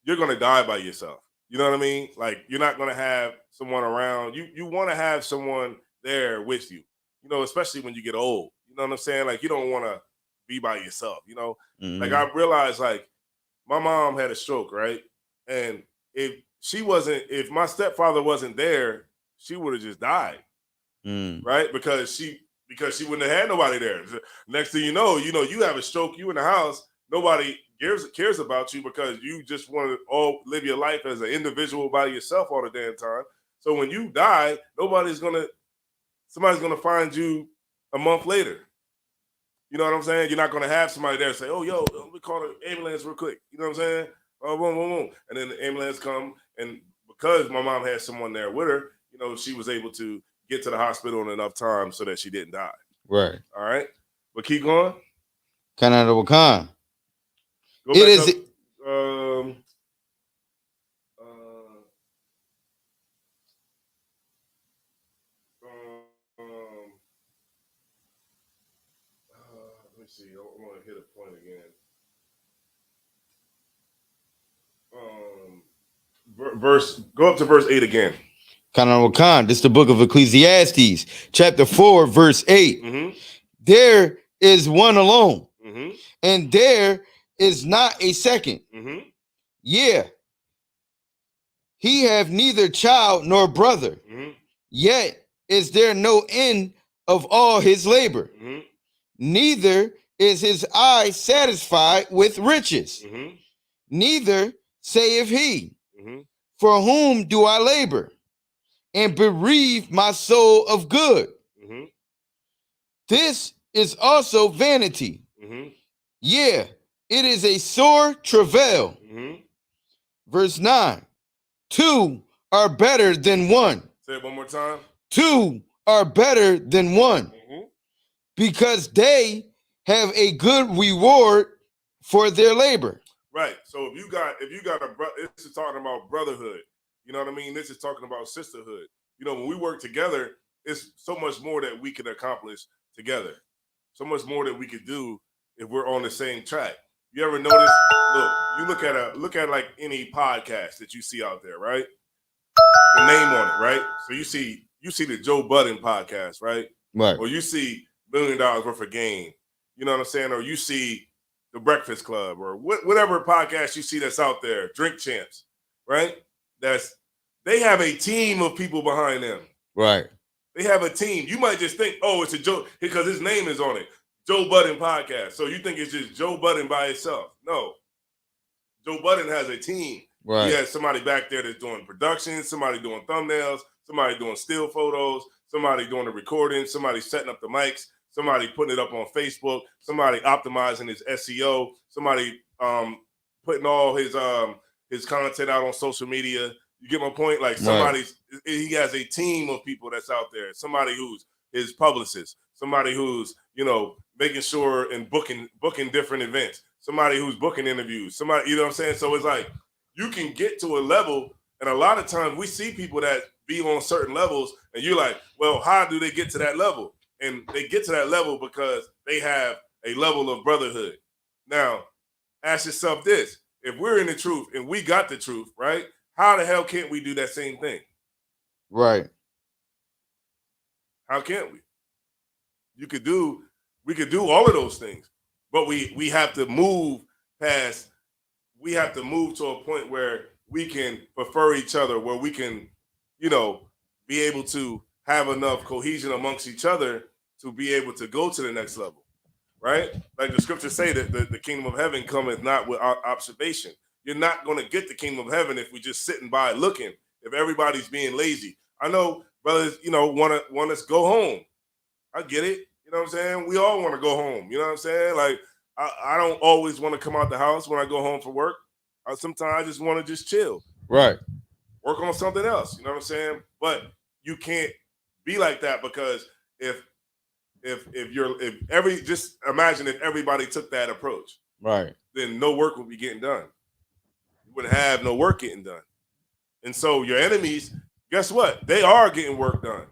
you're gonna die by yourself. You know what I mean? Like you're not gonna have someone around. You want to have someone there with you. You know, especially when you get old. You know what I'm saying? Like you don't want to be by yourself. You know, like I realized, like my mom had a stroke, right? And if my stepfather wasn't there, she would have just died. Right? Because she wouldn't have had nobody there. Next thing you know, you have a stroke, you in the house, nobody cares about you because you just want to all live your life as an individual by yourself all the damn time. So when you die, somebody's gonna find you a month later. You know what I'm saying? You're not gonna have somebody there say, "Oh, yo, let me call the ambulance real quick." You know what I'm saying? Oh, boom, boom, boom. And then the ambulance come, and because my mom had someone there with her, she was able to get to the hospital in enough time so that she didn't die. Right. All right. But keep going. Khan. It is. Let me see. I want to hit a point again. Go up to verse 8 again. Khan. This is the book of Ecclesiastes, chapter 4, verse 8. There is one alone, and there is not a second. Yeah. He have neither child nor brother, yet is there no end of all his labor. Neither is his eye satisfied with riches. Neither saith he, for whom do I labor and bereave my soul of good. This is also vanity. Yeah, it is a sore travail. Verse 9. Two are better than one. Say it one more time. Two are better than one, because they have a good reward for their labor. Right. So if you got a brother, this is talking about brotherhood. You know what I mean? This is talking about sisterhood. When we work together, it's so much more that we can accomplish together. So much more that we could do if we're on the same track. You ever notice? Look, you look at like any podcast that you see out there, right? The name on it, right? So you see the Joe Budden podcast, right? Right. Or you see $1 million worth of game. You know what I'm saying? Or you see the Breakfast Club, or whatever podcast you see that's out there, Drink Champs, right? They have a team of people behind them. Right. They have a team. You might just think, oh, it's a Joe, because his name is on it. Joe Budden podcast. So you think it's just Joe Budden by himself. No. Joe Budden has a team. Right. He has somebody back there that's doing production, somebody doing thumbnails, somebody doing still photos, somebody doing the recording, somebody setting up the mics, somebody putting it up on Facebook, somebody optimizing his SEO, somebody putting all his content out on social media. You get my point? Like he has a team of people that's out there. Somebody who's his publicist, somebody who's, making sure and booking different events, somebody who's booking interviews, somebody, you know what I'm saying? So it's like you can get to a level, and a lot of times we see people that be on certain levels, and you're like, well, how do they get to that level? And they get to that level because they have a level of brotherhood. Now, ask yourself this. If we're in the truth and we got the truth, right? How the hell can't we do that same thing? Right. How can't we? We could do all of those things, but we have to move past, we have to move to a point where we can prefer each other, where we can, be able to have enough cohesion amongst each other to be able to go to the next level, right? Like the scriptures say that the kingdom of heaven cometh not with observation. You're not going to get the kingdom of heaven if we're just sitting by looking, if everybody's being lazy. I know brothers, want us to go home. I get it. You know what I'm saying? We all want to go home. You know what I'm saying? Like, I don't always want to come out the house when I go home for work. Sometimes I just want to just chill. Right. Work on something else. You know what I'm saying? But you can't be like that, because just imagine if everybody took that approach. Right. Then no work would be getting done. You wouldn't have no work getting done. And so your enemies, guess what? They are getting work done.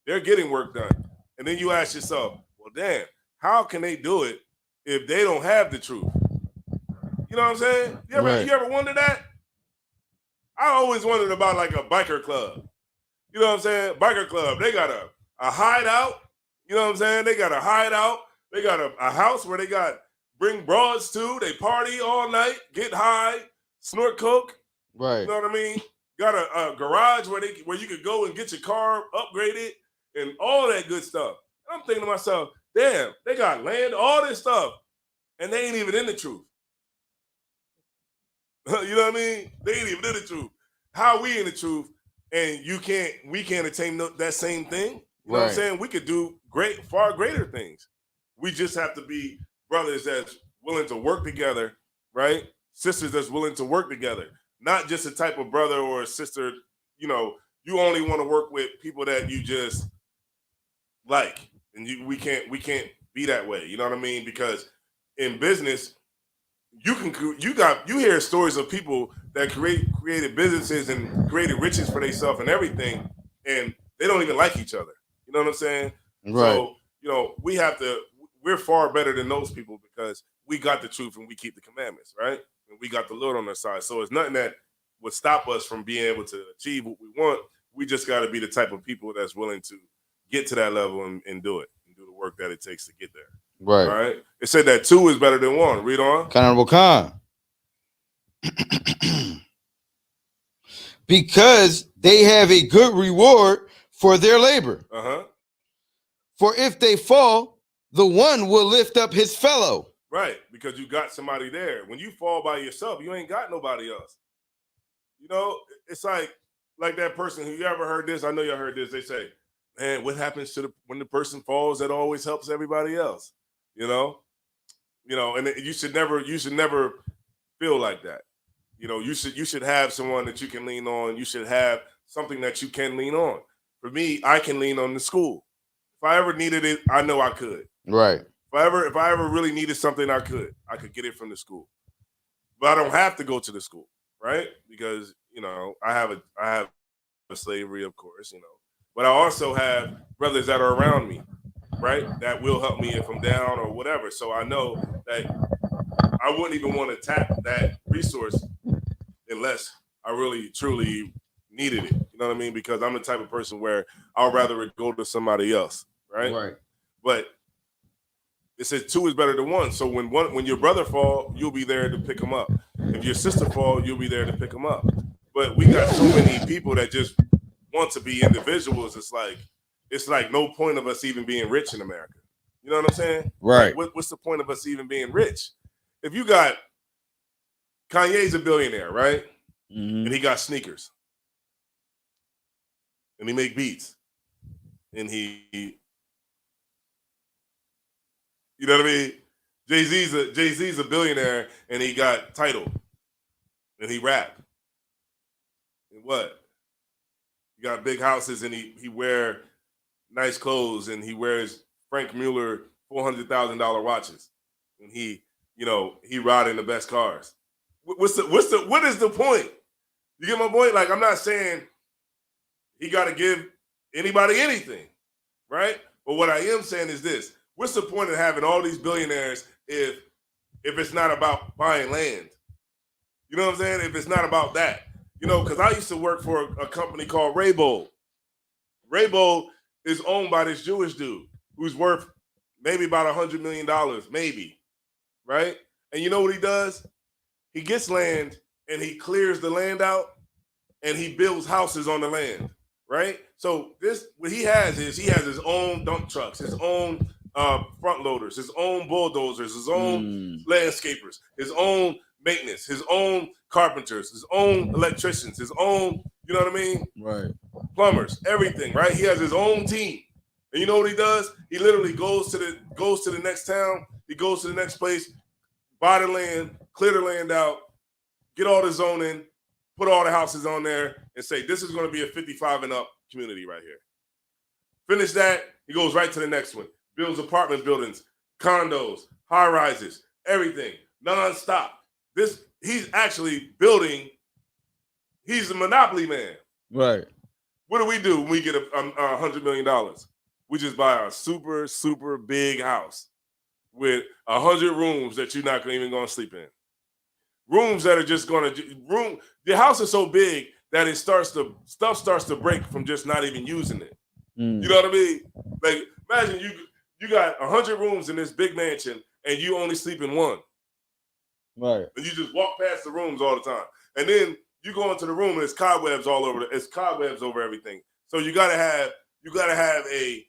They're getting work done. And then you ask yourself, well, damn, how can they do it if they don't have the truth? You know what I'm saying? You ever wonder that? I always wondered about like a biker club. You know what I'm saying? Biker club, they got a hideout. You know what I'm saying? They got a hideout. They got a house where they bring broads to. They party all night, get high, snort coke. Right. You know what I mean? Got a garage where you could go and get your car upgraded and all that good stuff. And I'm thinking to myself, damn, they got land, all this stuff, and they ain't even in the truth. You know what I mean? They ain't even in the truth. How we in the truth, and we can't attain that same thing? You know what I'm saying? We could do far greater things. We just have to be brothers that's willing to work together, right? Sisters that's willing to work together. Not just a type of brother or a sister, you only want to work with people that you just like. And we can't be that way. You know what I mean? Because in business, you hear stories of people that created businesses and created riches for themselves and everything, and they don't even like each other. You know what I'm saying? Right. So, we're far better than those people because we got the truth and we keep the commandments, right? And we got the Lord on our side. So it's nothing that would stop us from being able to achieve what we want. We just got to be the type of people that's willing to get to that level and do it, and do the work that it takes to get there. Right. All right. It said that 2 is better than 1. Read on. Honorable Khan. Because they have a good reward for their labor. Uh-huh. For if they fall, the one will lift up his fellow. Right, because you got somebody there. When you fall by yourself, you ain't got nobody else. It's like that person who, you ever heard this? I know y'all heard this. They say, man, what happens when the person falls? That always helps everybody else. And you should never feel like that. You should have someone that you can lean on. You should have something that you can lean on. For me, I can lean on the school. If I ever needed it, I know I could. Right. If I ever really needed something, I could get it from the school. But I don't have to go to the school, right? Because I have a slavery, of course, but I also have brothers that are around me. right? That will help me if I'm down or whatever. So I know that I wouldn't even want to tap that resource unless I really truly needed it. You know what I mean? Because I'm the type of person where I'd rather it go to somebody else, right? Right. But it says 2 is better than 1. So when your brother fall, you'll be there to pick him up. If your sister fall, you'll be there to pick him up. But we got so many people that just want to be individuals. It's like no point of us even being rich in America. You know what I'm saying? Right. Like, what's the point of us even being rich? If you got Kanye's a billionaire, right? Mm-hmm. And he got sneakers. And he make beats. And he you know what I mean? Jay-Z's a billionaire and he got title. And he rap. And what? He got big houses and he wear nice clothes and he wears Frank Mueller $400,000 watches. And he riding the best cars. What is the point? You get my point? Like, I'm not saying he got to give anybody anything, right? But what I am saying is this. What's the point of having all these billionaires if it's not about buying land? You know what I'm saying? If it's not about that. You know, because I used to work for a company called Raybold. Raybold is owned by this Jewish dude who's worth maybe about $100 million, maybe, right? And you know what he does? He gets land and he clears the land out and he builds houses on the land, right? So what he has is he has his own dump trucks, his own front loaders, his own bulldozers, his own landscapers, his own maintenance, his own carpenters, his own electricians, his own, you know what I mean? Right. Plumbers, everything, right? He has his own team. And you know what he does? He literally goes to the next town, he goes to the next place, buy the land, clear the land out, get all the zoning, put all the houses on there, and say, this is going to be a 55 and up community right here. Finish that, he goes right to the next one. Builds apartment buildings, condos, high rises, everything, nonstop. He's actually building, he's the monopoly man. Right. What do we do when we get $100 million? We just buy a super, super big house with 100 rooms that you're not even going to sleep in. Rooms that are just going to the house is so big that stuff starts to break from just not even using it. You know what I mean? Like, imagine you got 100 rooms in this big mansion and you only sleep in one. Right. And you just walk past the rooms all the time. And then you go into the room and it's cobwebs all over it's cobwebs over everything. So you gotta have a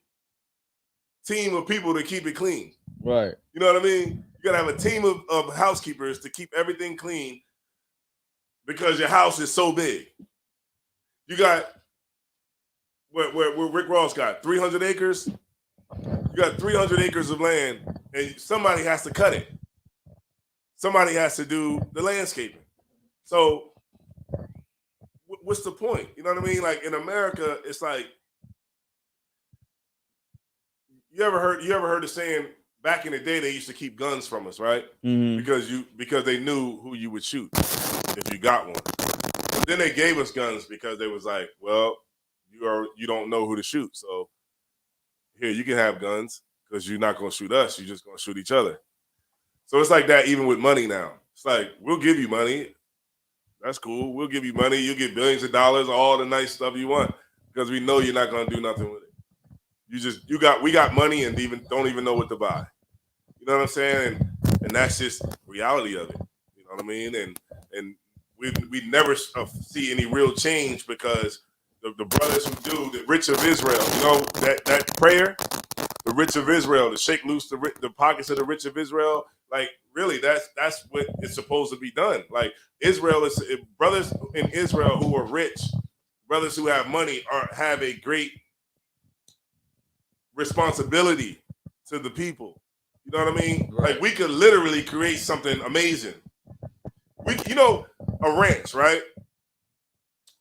team of people to keep it clean. Right. You know what I mean? You gotta have a team of housekeepers to keep everything clean because your house is so big. You got where Rick Ross got 300 acres. You got 300 acres of land, and somebody has to cut it. Somebody has to do the landscaping. So what's the point? You know what I mean? Like in America, it's like you ever heard the saying back in the day they used to keep guns from us, right? Mm-hmm. Because they knew who you would shoot if you got one. But then they gave us guns because they was like, well, you don't know who to shoot, so here you can have guns because you're not gonna shoot us, you're just gonna shoot each other. So it's like that even with money now. It's like, we'll give you money. That's cool. We'll give you money. You'll get billions of dollars, all the nice stuff you want, because we know you're not going to do nothing with it. We got money and don't even know what to buy. You know what I'm saying? And that's just reality of it. You know what I mean? And we never see any real change because the brothers who do the rich of Israel, you know, that prayer, the rich of Israel, to shake loose the pockets of the rich of Israel. Like, really, that's what is supposed to be done. Like, Israel is brothers in Israel who are rich, brothers who have money have a great responsibility to the people. You know what I mean? Right. Like, we could literally create something amazing. A ranch, right?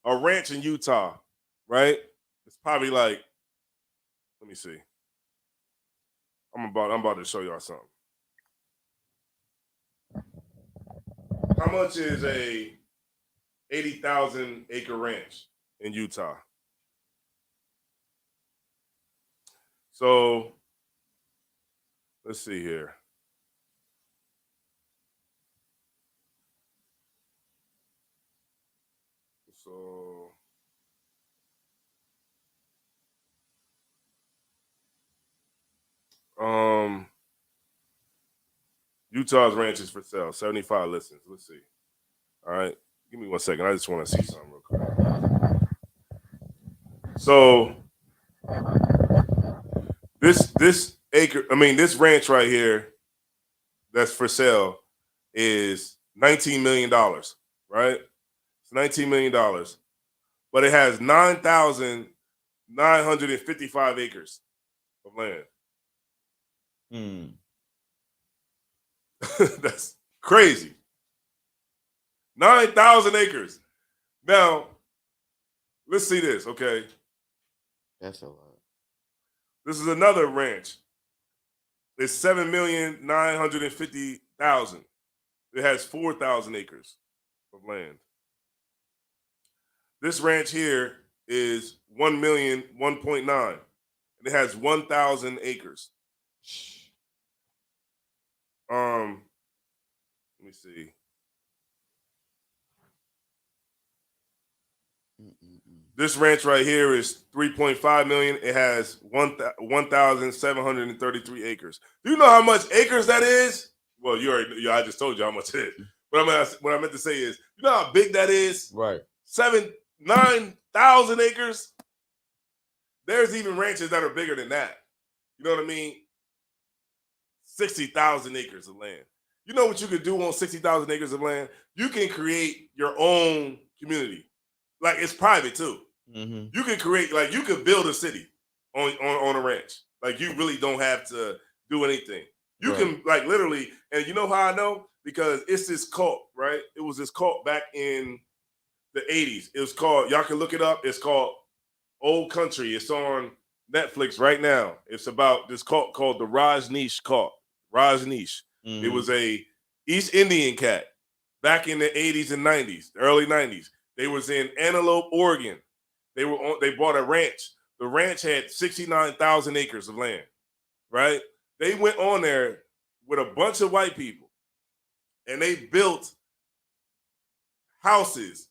A ranch in Utah, right? It's probably like, let me see. I'm about to show y'all something. How much is a 80,000 acre ranch in Utah? So Let's see here. So Utah's ranch is for sale. 75 listens. Let's see. All right. Give me 1 second. I just want to see something real quick. So this ranch right here that's for sale is $19 million, right? It's $19 million. But it has 9,955 acres of land. That's crazy. 9,000 acres. Now, let's see this, okay? That's a lot. This is another ranch. It's 7,950,000. It has 4,000 acres of land. This ranch here is 1.9, and it has 1,000 acres. Let me see. This ranch right here is 3.5 million. It has 1,733 acres. Do you know how much acres that is? Well, I just told you how much it is. But what I meant to say is, you know how big that is? Right. 9,000 acres. There's even ranches that are bigger than that. You know what I mean? 60,000 acres of land. You know what you could do on 60,000 acres of land? You can create your own community. Like, it's private too. Mm-hmm. You can create, like, you could build a city on a ranch. Like, you really don't have to do anything. You can, like, literally, and you know how I know? Because it's this cult, right? It was this cult back in the 80s. It was called, y'all can look it up. It's called Old Country. It's on Netflix right now. It's about this cult called the Rajneesh cult. Rajneesh. Mm-hmm. It was a East Indian cat back in the 80s and 90s, the early 90s. They was in Antelope, Oregon. They bought a ranch. The ranch had 69,000 acres of land, right? They went on there with a bunch of white people, and they built houses.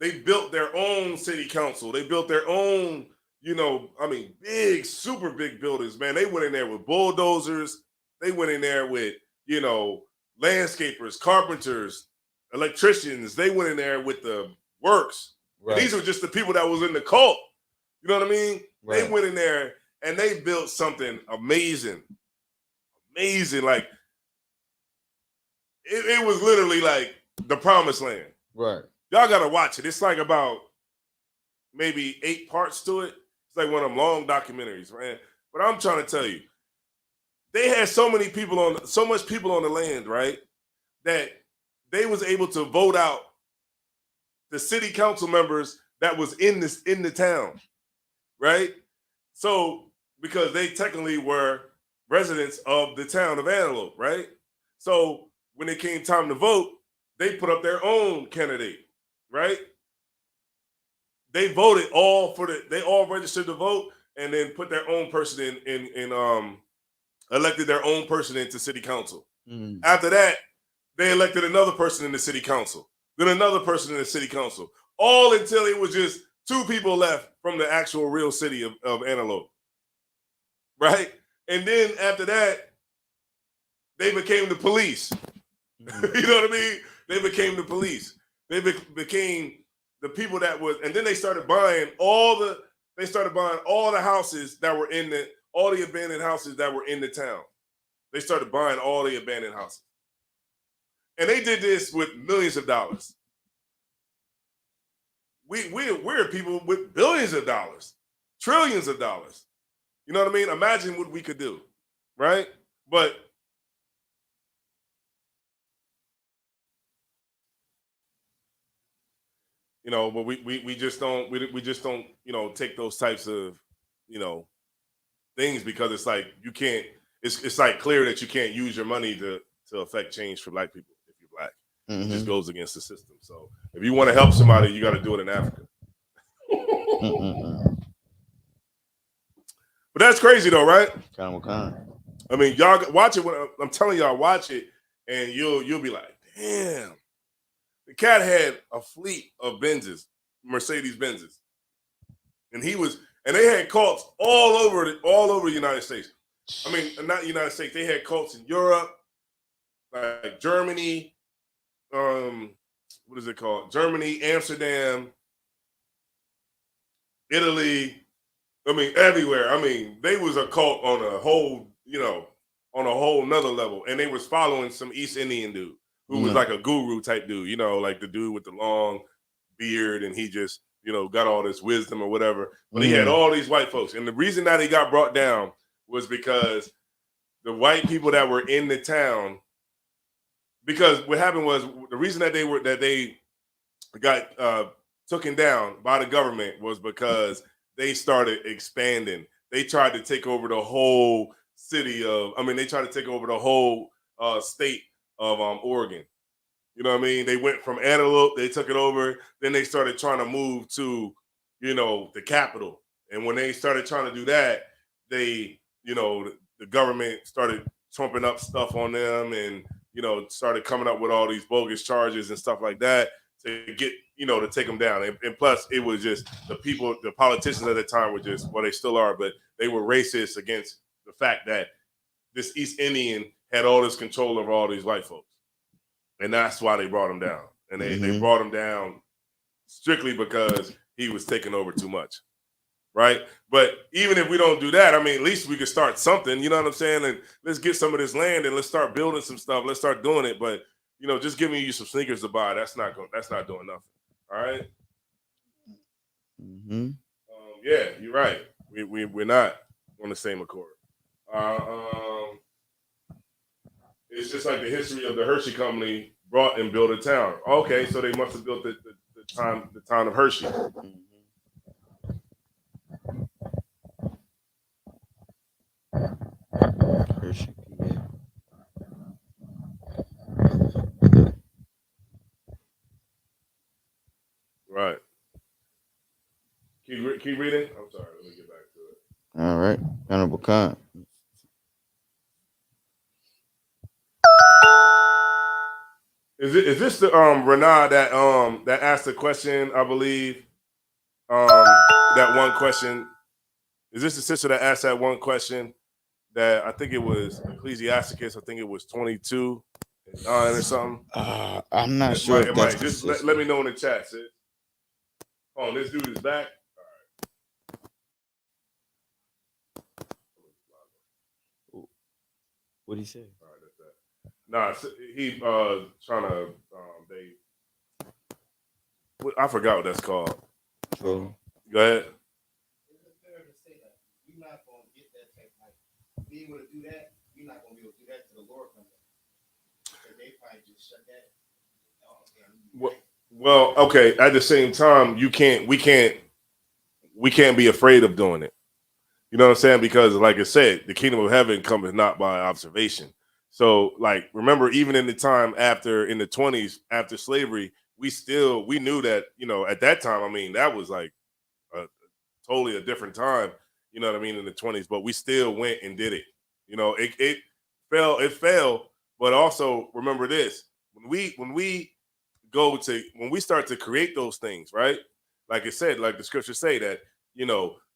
They built their own city council. They built their own, big, super big buildings, man. They went in there with bulldozers. They went in there with, landscapers, carpenters, electricians. They went in there with the works. Right. These were just the people that was in the cult. You know what I mean? Right. They went in there and they built something amazing. Amazing. Like, it was literally like the promised land. Right. Y'all got to watch it. It's like about maybe 8 parts to it. It's like one of them long documentaries, man. But I'm trying to tell you, they had so much people on the land, right? That they was able to vote out the city council members that was in the town, right? So, because they technically were residents of the town of Antelope, right? So when it came time to vote, they put up their own candidate, right? They voted they all registered to vote and then put their own person elected their own person into city council. Mm. After that, they elected another person in the city council, then another person in the city council, all until it was just 2 people left from the actual real city of Antelope, right? And then after that, they became the police. Mm. You know what I mean? They became the police. They became the people that was, and then they started buying all the houses that were all the abandoned houses that were in the town. They started buying all the abandoned houses. And they did this with millions of dollars. We're people with billions of dollars, trillions of dollars. You know what I mean? Imagine what we could do, right? But but we just don't take those types of things, because it's like you can't. It's like clear that you can't use your money to affect change for Black people if you're Black. Mm-hmm. It just goes against the system. So if you want to help somebody, you got to do it in Africa. But that's crazy though, right? Kind. I mean, y'all watch it. When I'm telling y'all, watch it, and you'll be like, damn. The cat had a fleet of Benzes, Mercedes Benzes, and they had cults all over the United States. I mean, not the United States. They had cults in Europe, like Germany. What is it called? Germany, Amsterdam, Italy. I mean, everywhere. I mean, they was a cult on a whole, on a whole nother level, and they was following some East Indian dude who was like a guru type dude, like the dude with the long beard, and he just, got all this wisdom or whatever. But he had all these white folks, and the reason that he got brought down was because the white people that were in the town. Because what happened was the reason that they got taken down by the government was because they started expanding. They tried to take over the whole they tried to take over the whole state of Oregon. You know what I mean? They went from Antelope, they took it over. Then they started trying to move to, the capital. And when they started trying to do that, they, the government started trumping up stuff on them and, started coming up with all these bogus charges and stuff like that to get, to take them down. And plus, it was just the politicians at the time were just, well, they still are, but they were racist against the fact that this East Indian had all this control over all these white folks. And that's why they brought him down. And they brought him down strictly because he was taking over too much. Right? But even if we don't do that, I mean, at least we could start something, you know what I'm saying? And let's get some of this land and let's start building some stuff. Let's start doing it. But, just giving you some sneakers to buy, that's not doing nothing. All right? Yeah, you're right. We're not on the same accord. It's just like the history of the Hershey Company brought and built a town. Okay, so they must have built the town of Hershey. Hershey, Right. Keep reading. I'm sorry. Let me get back to it. All right, Honorable Khan. Is this the Renard that asked the question? I believe that one question. Is this the sister that asked that one question? That I think it was Ecclesiasticus. I think it was 22 and 9 or something. I'm not sure. It might. Just let me know in the chat, sis. Oh, this dude is back. All right. What did he say? All right, that's that. Nah, he trying to I forgot what that's called. True. Go ahead. It's fair to say that you're not going to get that type of being able to do that. You're not going to be able to do that to the Lord comes up. So they probably just shut that. Well, okay. At the same time, we can't be afraid of doing it. You know what I'm saying? Because, like I said, the kingdom of heaven cometh not by observation. So, like, remember, even in the time in the 20s, after slavery, we knew that, at that time, I mean, that was like totally a different time, you know what I mean, in the 20s, but we still went and did it. It failed, but also remember this, when we start to create those things, right? Like it said, like the scriptures say that,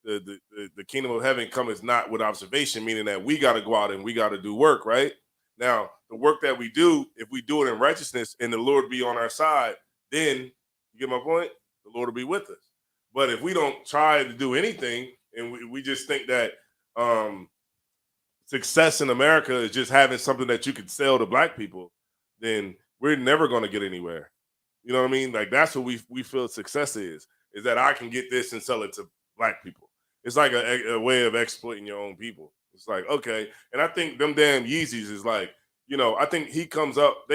the kingdom of heaven cometh not with observation, meaning that we got to go out and we got to do work, right? Now, the work that we do, if we do it in righteousness and the Lord be on our side, then, you get my point? The Lord will be with us. But if we don't try to do anything and we just think that success in America is just having something that you can sell to black people, then we're never going to get anywhere. You know what I mean? Like, that's what we feel success is that I can get this and sell it to black people. It's like a way of exploiting your own people. It's like, okay. And I think them damn Yeezys is like, I think they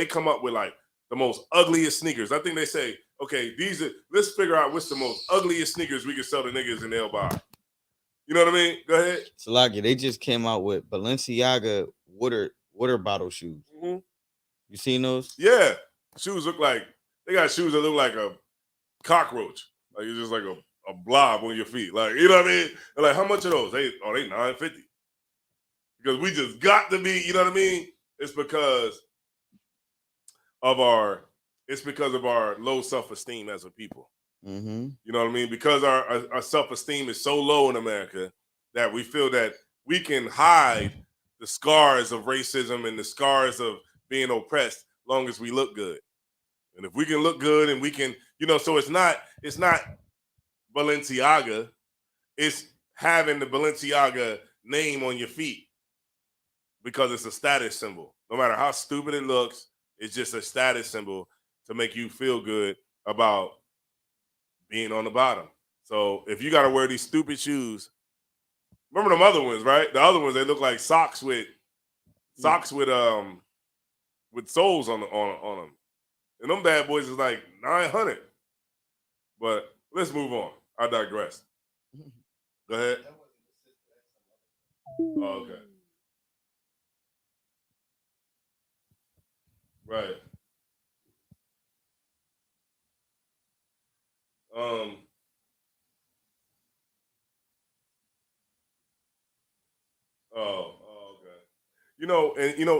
come up with like the most ugliest sneakers. I think they say, okay, let's figure out what's the most ugliest sneakers we can sell to niggas and they'll buy. You know what I mean? Go ahead. Salaki, they just came out with Balenciaga water bottle shoes. Mm-hmm. You seen those? Yeah. They got shoes that look like a cockroach. Like it's just like a blob on your feet. Like, you know what I mean? They're like, how much are those? They $9.50. because we just got to be, you know what I mean? It's because of our low self-esteem as a people. Mm-hmm. You know what I mean? Because our self-esteem is so low in America that we feel that we can hide the scars of racism and the scars of being oppressed long as we look good. And if we can look good and we can, so it's not Balenciaga, it's having the Balenciaga name on your feet because it's a status symbol. No matter how stupid it looks, it's just a status symbol to make you feel good about being on the bottom. So if you got to wear these stupid shoes, remember them other ones, right? The other ones, they look like socks with soles on them. And them bad boys is like 900. But let's move on. I digress. Go ahead. Oh, okay. Right. Okay.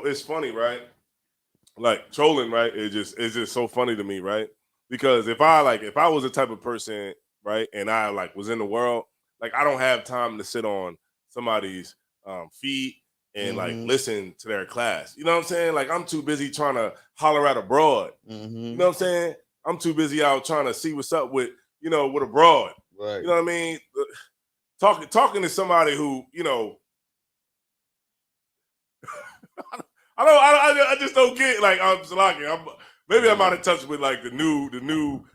It's funny, right? Like trolling, right? It's just so funny to me, right? Because if I was the type of person, right, and I was in the world, I don't have time to sit on somebody's feet and listen to their class. You know what I'm saying? I'm too busy trying to holler at a broad. Mm-hmm. You know what I'm saying? I'm too busy out trying to see what's up with a broad. Right. You know what I mean? Talking to somebody who, I just don't get maybe I'm out of touch with the new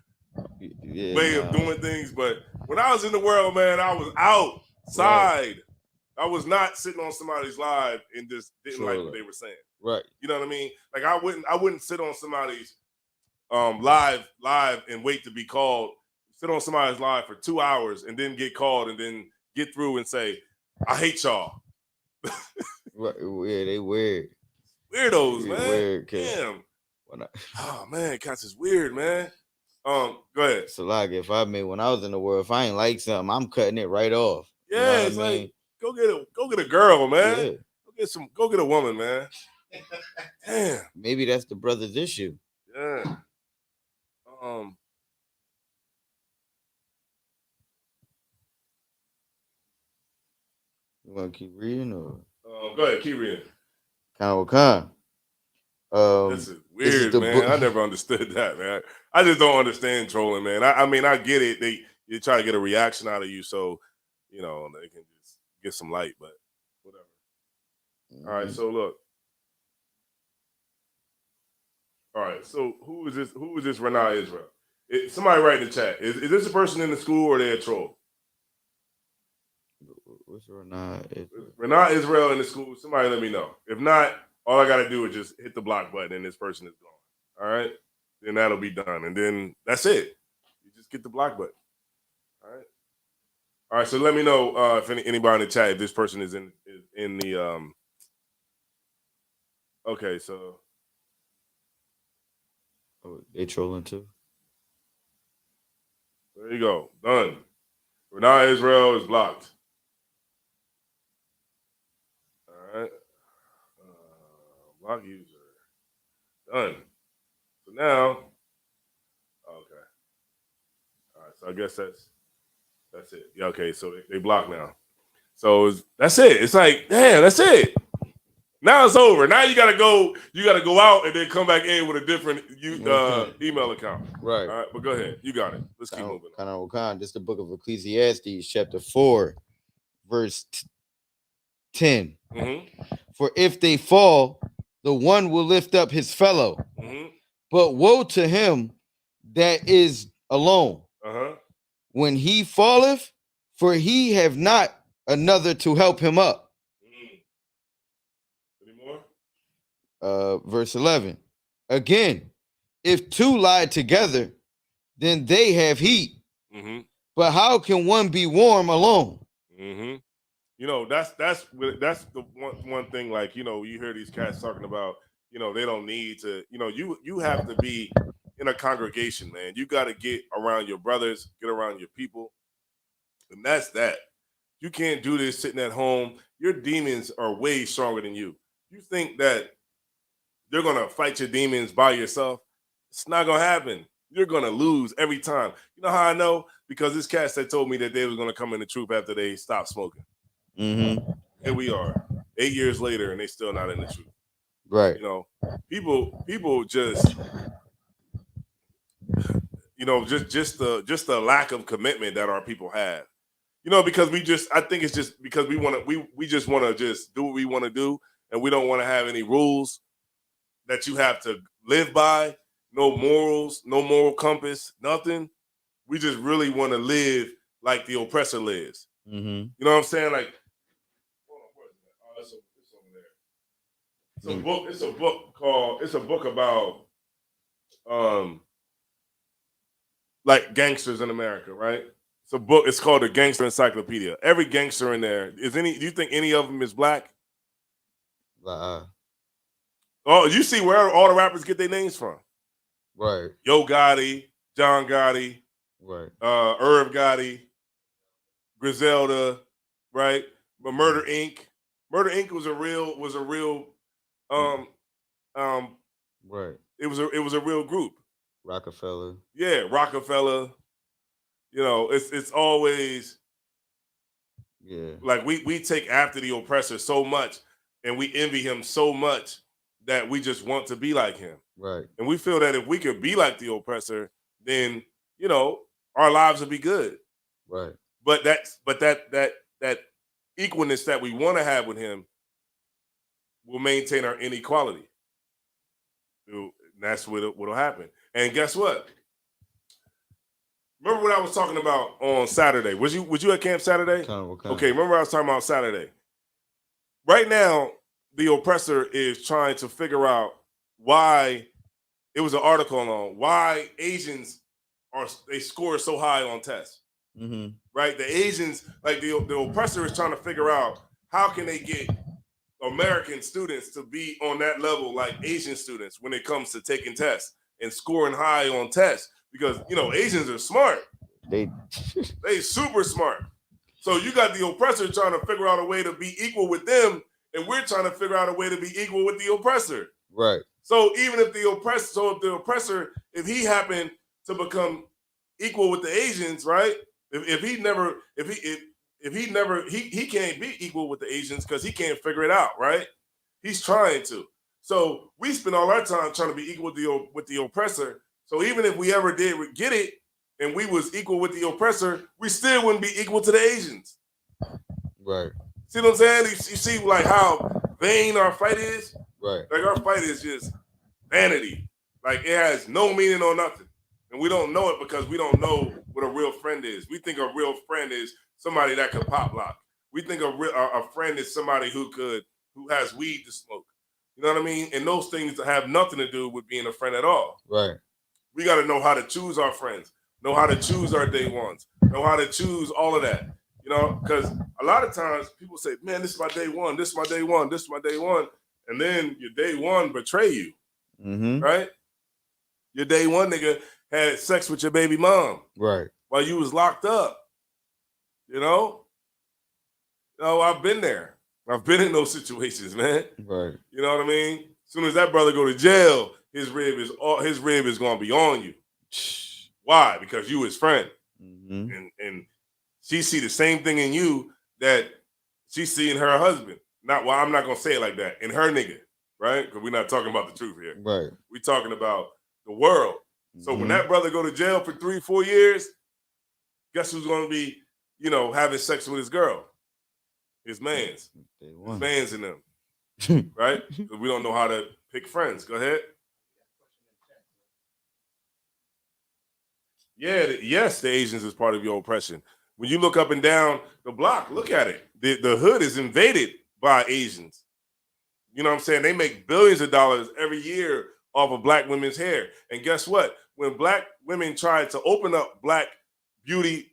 way of doing things. But when I was in the world, man, I was outside. Right. I was not sitting on somebody's live and just didn't like what they were saying. Right. You know what I mean? I wouldn't sit on somebody's live and wait to be called. Sit on somebody's live for 2 hours and then get called and then get through and say, I hate y'all. Right. Yeah, they weird. Weirdos, man. Weird, damn. Oh man, cats is weird, man. Go ahead. So if when I was in the world, if I ain't like something, I'm cutting it right off. Yeah, you know it's go get a girl, man. Yeah. Go get a woman, man. Damn. Maybe that's the brother's issue. Yeah. You want to keep reading or? Go ahead, keep reading. Khan. This is weird, man. I never understood that, man. I just don't understand trolling, man. I mean, I get it. They try to get a reaction out of you, so they can just get some light, but whatever. Mm-hmm. All right, so look. All right, so who is this? Who is this Renah Israel? Somebody write in the chat. Is this a person in the school or are they a troll? What's Renah Israel? Renah Israel in the school. Somebody let me know. If not, all I got to do is just hit the block button and this person is gone. All right? Then that'll be done. And then that's it. You just get the block button. All right? All right, so let me know if anybody in the chat, if this person is in the okay, so they trolling too. There you go. Done. Renah Israel is blocked. All right. Block user. Done. So now, okay. All right. So I guess that's it. Yeah. Okay. So they block now. So that's it. It's damn, that's it. Now it's over. Now you gotta go. You gotta go out and then come back in with a different email account. Right. All right. But go ahead. You got it. Let's keep moving. This is the book of Ecclesiastes, chapter 4, verse 10. Mm-hmm. For if they fall, the one will lift up his fellow. Mm-hmm. But woe to him that is alone. When he falleth, for he have not another to help him up. Any more? Verse 11. Again, if two lie together, then they have heat. Mm-hmm. But how can one be warm alone? Mm-hmm. That's the one thing. You hear these cats talking about. They don't need to. You have to be in a congregation, man. You got to get around your brothers, get around your people, and that's that. You can't do this sitting at home. Your demons are way stronger than you. You think that you're going to fight your demons by yourself? It's not going to happen. You're going to lose every time. You know how I know? Because this cats that told me that they was going to come in the truth after they stopped smoking. Mm-hmm. Here we are, 8 years later, and they still not in the truth. Right. You know, people just, you know, just the lack of commitment that our people have. You know, because I think it's just because we just want to just do what we want to do, and we don't want to have any rules that you have to live by, no morals, no moral compass, nothing. We just really want to live like the oppressor lives. Mm-hmm. You know what I'm saying? Like, hold on, where is that? Oh, it's over there. It's a book about like gangsters in America, right? It's a book. It's called the Gangster Encyclopedia. Every gangster in there do you think any of them is black? Oh, you see where all the rappers get their names from? Right. Yo Gotti, John Gotti, right. Irv Gotti, Griselda, right? But Murder Inc. Murder Inc. was a real right. It was a real group. Rockefeller. Yeah, Rockefeller. You know, it's always like we take after the oppressor so much, and we envy him so much that we just want to be like him. Right. And we feel that if we could be like the oppressor, then, you know, our lives would be good. Right. But that equalness that we want to have with him will maintain our inequality. And that's what'll happen. And guess what? Remember what I was talking about on Saturday? Was you at camp Saturday? Okay, remember I was talking about Saturday. Right now, the oppressor is trying to figure out why it was an article on why Asians they score so high on tests. Mm-hmm. Right? The Asians, like the oppressor is trying to figure out how can they get American students to be on that level like Asian students when it comes to taking tests and scoring high on tests. Because, you know, Asians are smart. They super smart. So you got the oppressor trying to figure out a way to be equal with them, and we're trying to figure out a way to be equal with the oppressor. Right. So even if the oppressor, if he happened to become equal with the Asians, right? If he can't be equal with the Asians because he can't figure it out, right? He's trying to. So we spend all our time trying to be equal with the oppressor. So even if we ever did get it and we was equal with the oppressor, we still wouldn't be equal to the Asians. Right. See what I'm saying? You see like how vain our fight is? Right. Like our fight is just vanity. Like it has no meaning or nothing. And we don't know it because we don't know what a real friend is. We think a real friend is somebody that can pop lock. We think a friend is somebody who has weed to smoke. You know what I mean? And those things have nothing to do with being a friend at all. Right. We got to know how to choose our friends, know how to choose our day ones, know how to choose all of that. You know, because a lot of times people say, man, this is my day one, this is my day one, this is my day one. And then your day one betray you, right? Your day one nigga had sex with your baby mom. Right. While you was locked up. You know? I've been there. I've been in those situations, man. Right. You know what I mean? As soon as that brother go to jail, his rib is gonna be on you. Why? Because you his friend. And she see the same thing in you that she see in her husband. I'm not gonna say it like that. In her nigga, right? Because we're not talking about the truth here. Right. We're talking about the world. So when that brother go to jail for 3-4 years, guess who's gonna be, having sex with his girl? His mans. His mans in them. Right? Because we don't know how to pick friends. Go ahead. Yes, the Asians is part of your oppression. When you look up and down the block, look at it. The hood is invaded by Asians. You know what I'm saying? They make billions of dollars every year off of black women's hair. And guess what? When black women try to open up black beauty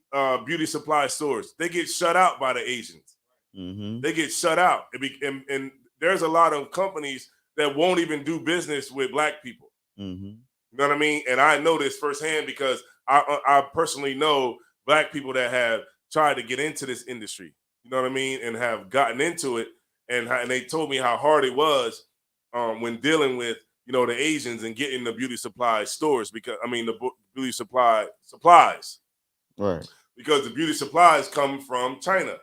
supply stores, they get shut out by the Asians. They get shut out. And there's a lot of companies that won't even do business with black people. You know what I mean? And I know this firsthand because I personally know black people that have tried to get into this industry. you know what I mean, and have gotten into it, and they told me how hard it was when dealing with, you know, the Asians and getting the beauty supply stores, because the beauty supplies, right? Because the beauty supplies come from China.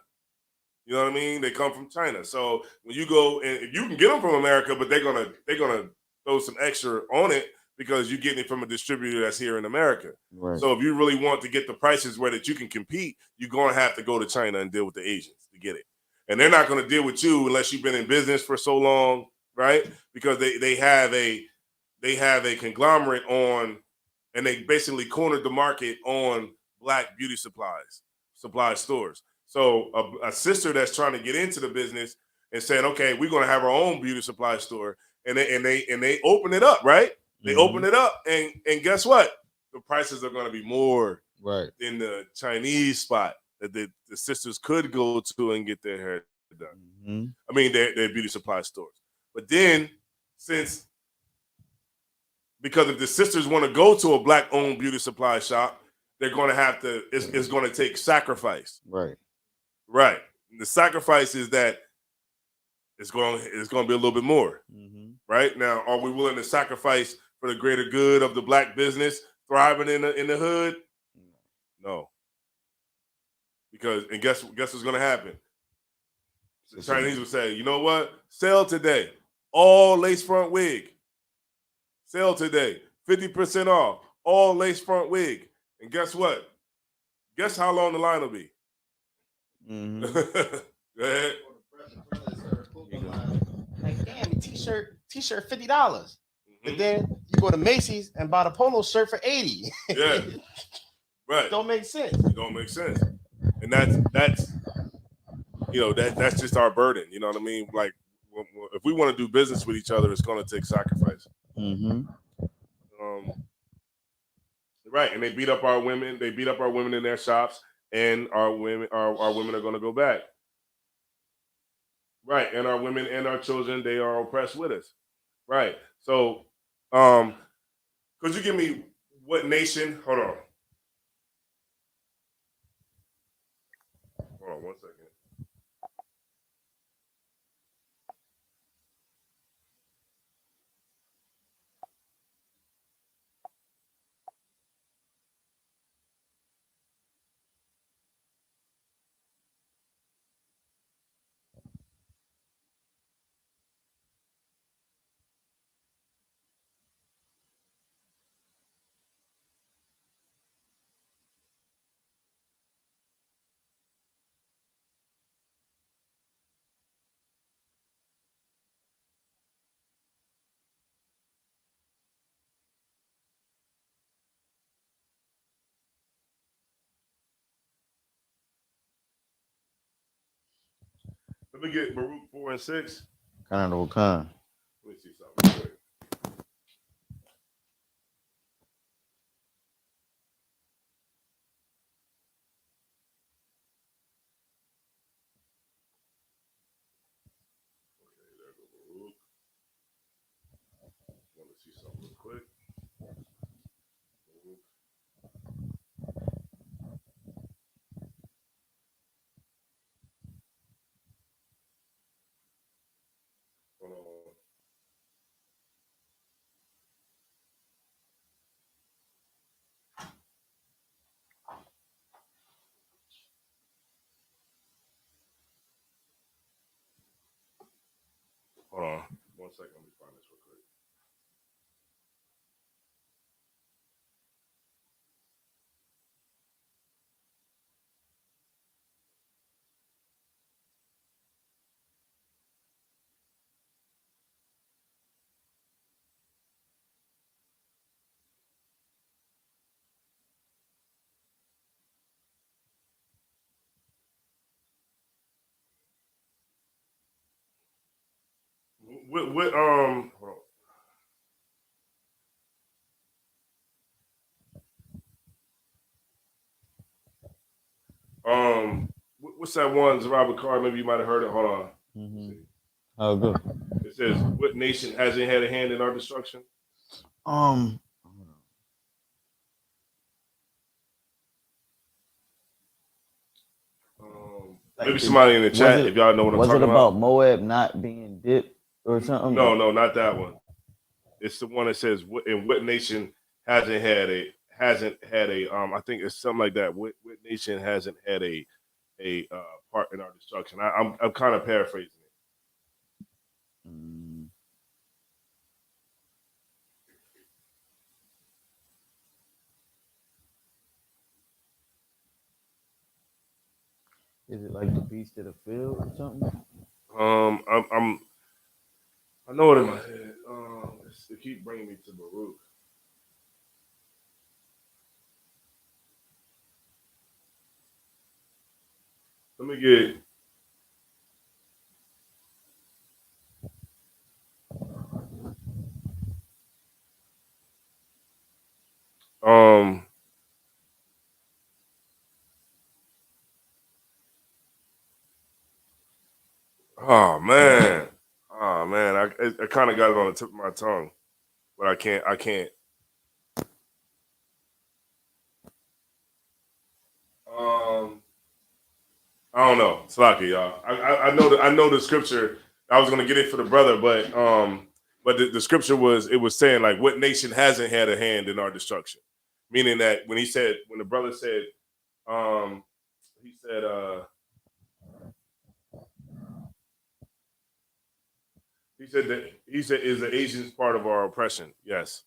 You know what I mean? They come from China. So when you go, and you can get them from America, but they're gonna throw some extra on it because you're getting it from a distributor that's here in America. Right. So if you really want to get the prices where that you can compete, you're gonna have to go to China and deal with the Asians to get it. And they're not gonna deal with you unless you've been in business for so long, right? Because they have a conglomerate on, and they basically cornered the market on Black beauty supply stores. So a sister that's trying to get into the business and saying, okay, we're going to have our own beauty supply store, and they open it up, right? They open it up, and guess what? The prices are going to be more than the Chinese spot that the sisters could go to and get their hair done. Their beauty supply stores. But then, because if the sisters want to go to a Black-owned beauty supply shop, they're going to have to. It's going to take sacrifice. Right. The sacrifice is that it's going to be a little bit more. Right now, are we willing to sacrifice for the greater good of the Black business thriving in the hood? No. Because guess what's going to happen? The Chinese will say, you know what? Sell today. All lace front wig. Sell today. 50% off. All lace front wig. And guess what? Guess how long the line will be? Go ahead. Like, damn, t-shirt $50. But then you go to Macy's and buy the polo shirt for $80. Yeah. Right. Don't make sense. It don't make sense. And that's that's just our burden. You know what I mean? Like, if we want to do business with each other, it's going to take sacrifice. Right. And they beat up our women. They beat up our women in their shops, and our women are going to go back. Right. And our women and our children, they are oppressed with us. Right. So, could you give me what nation? Hold on 1 second. Let me get Baruch 4 and 6. Kind of kind. Let me see something real quick. Okay, there go Baruch. Want to see something real quick. Baruch. Hold on. Hold on 1 second. Let me find this real quick. Hold on. What's that one, Robert Carr? Maybe you might have heard it. Hold on. Oh, good. It says, "What nation hasn't had a hand in our destruction?" Maybe somebody in the chat, if y'all know what I'm talking about. Was it about Moab not being dipped or something? No, not that one. It's the one that says, "In what nation hasn't had a I think it's something like that. What nation hasn't had a part in our destruction?" I'm kind of paraphrasing it. Is it like the beast of the field or something? I know it in my head. It keep bringing me to Baruch. Let me get. Oh man. I kind of got it on the tip of my tongue, but I can't. I don't know. Slocky, y'all. I know the scripture. I was gonna get it for the brother, but the scripture was saying like, what nation hasn't had a hand in our destruction? Meaning that when the brother said, he said is the Asians part of our oppression? Yes.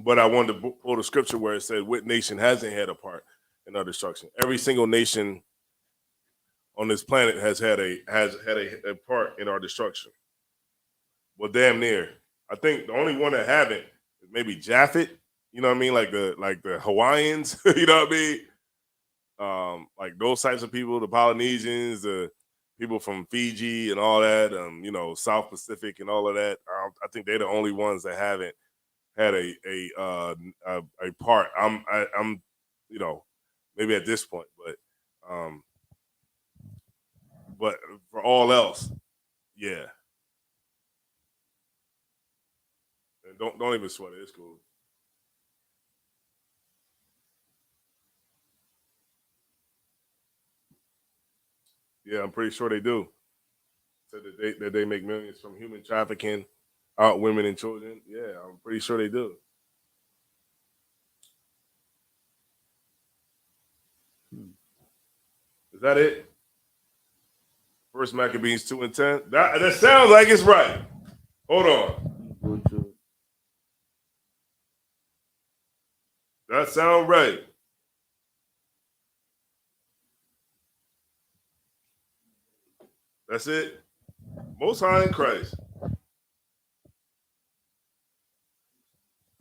But I wanted to pull the scripture where it said, what nation hasn't had a part in our destruction? Every single nation on this planet has had a part in our destruction. Well, damn near. I think the only one that haven't is maybe Japhet. You know what I mean? Like the Hawaiians. You know what I mean? Like those types of people, the Polynesians, the people from Fiji and all that. You know, South Pacific and all of that. I think they're the only ones that haven't had a part. I'm you know, maybe at this point, but for all else, yeah. And don't even sweat it. It's cool. Yeah, I'm pretty sure they do. Said that they make millions from human trafficking, out women and children. Yeah, I'm pretty sure they do. Is that it? First Maccabees 2 and 10. That sounds like it's right. Hold on. That sounds right. That's it. Most High in Christ.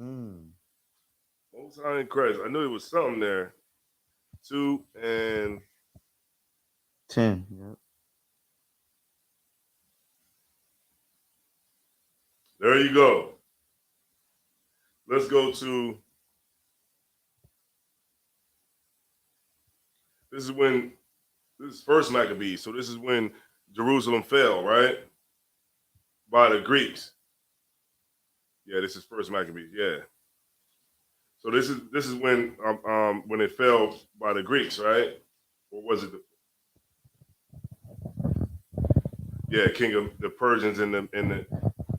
Most High in Christ. I knew there was something there. 2 and 10. Yep. There you go. Let's go to. This is first Maccabees. So this is when Jerusalem fell, right? By the Greeks. Yeah, this is first Maccabees. Yeah. So this is when it fell by the Greeks, right? Or was it king of the Persians and the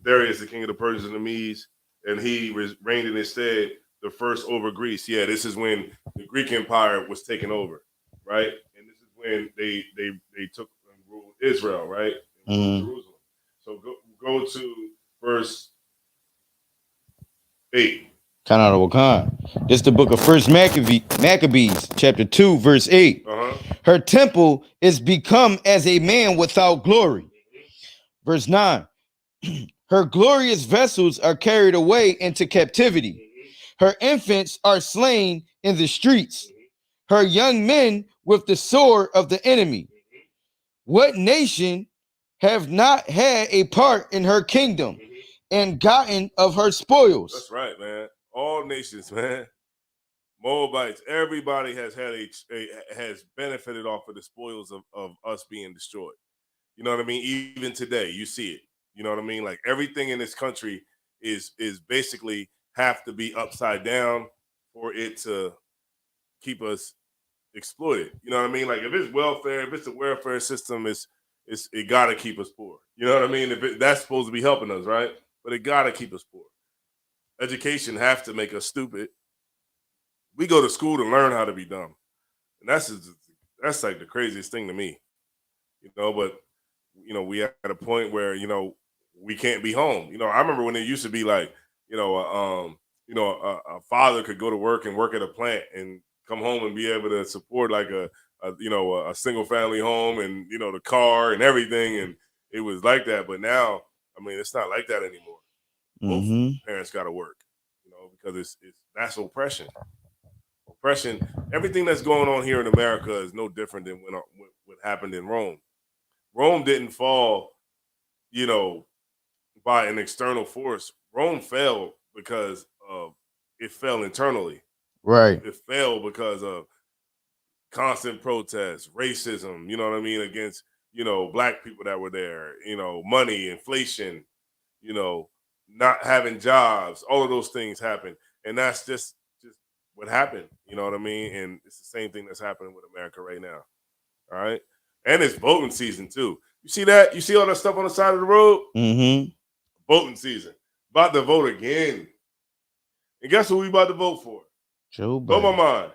Darius, the king of the Persians and the Medes, and he reigned in his stead the first over Greece. Yeah, this is when the Greek Empire was taken over, right? And this is when they took and ruled Israel, right? And ruled Jerusalem. So go to verse 8. This is the book of First Maccabees, chapter 2, verse 8. Her temple is become as a man without glory. Verse 9. Her glorious vessels are carried away into captivity. Her infants are slain in the streets. Her young men with the sword of the enemy. What nation have not had a part in her kingdom and gotten of her spoils? That's right, man. All nations, man. Moabites, everybody has had has benefited off of the spoils of us being destroyed. You know what I mean? Even today, you see it. You know what I mean? Like everything in this country is basically have to be upside down for it to keep us exploited. You know what I mean? Like if it's welfare, if it's a welfare system, it gotta keep us poor. You know what I mean? That's supposed to be helping us, right? But it gotta keep us poor. Education have to make us stupid. We go to school to learn how to be dumb, and that's like the craziest thing to me. You know, but we at a point where we can't be home. I remember when it used to be like a father could go to work and work at a plant and come home and be able to support like a single family home and the car and everything, and it was like that. But now, I mean, it's not like that anymore. Both parents got to work, because it's that's oppression. Oppression. Everything that's going on here in America is no different than what happened in Rome. Rome didn't fall, by an external force. Rome fell because it fell internally. Right. It fell because of constant protests, racism, you know what I mean, against, black people that were there, money, inflation, not having jobs, all of those things happen. And that's just what happened, you know what I mean? And it's the same thing that's happening with America right now. All right. And it's voting season too. You see that? You see all that stuff on the side of the road? Mm-hmm. Voting season. About to vote again. And guess who we about to vote for? Joe Biden. Blow my mind.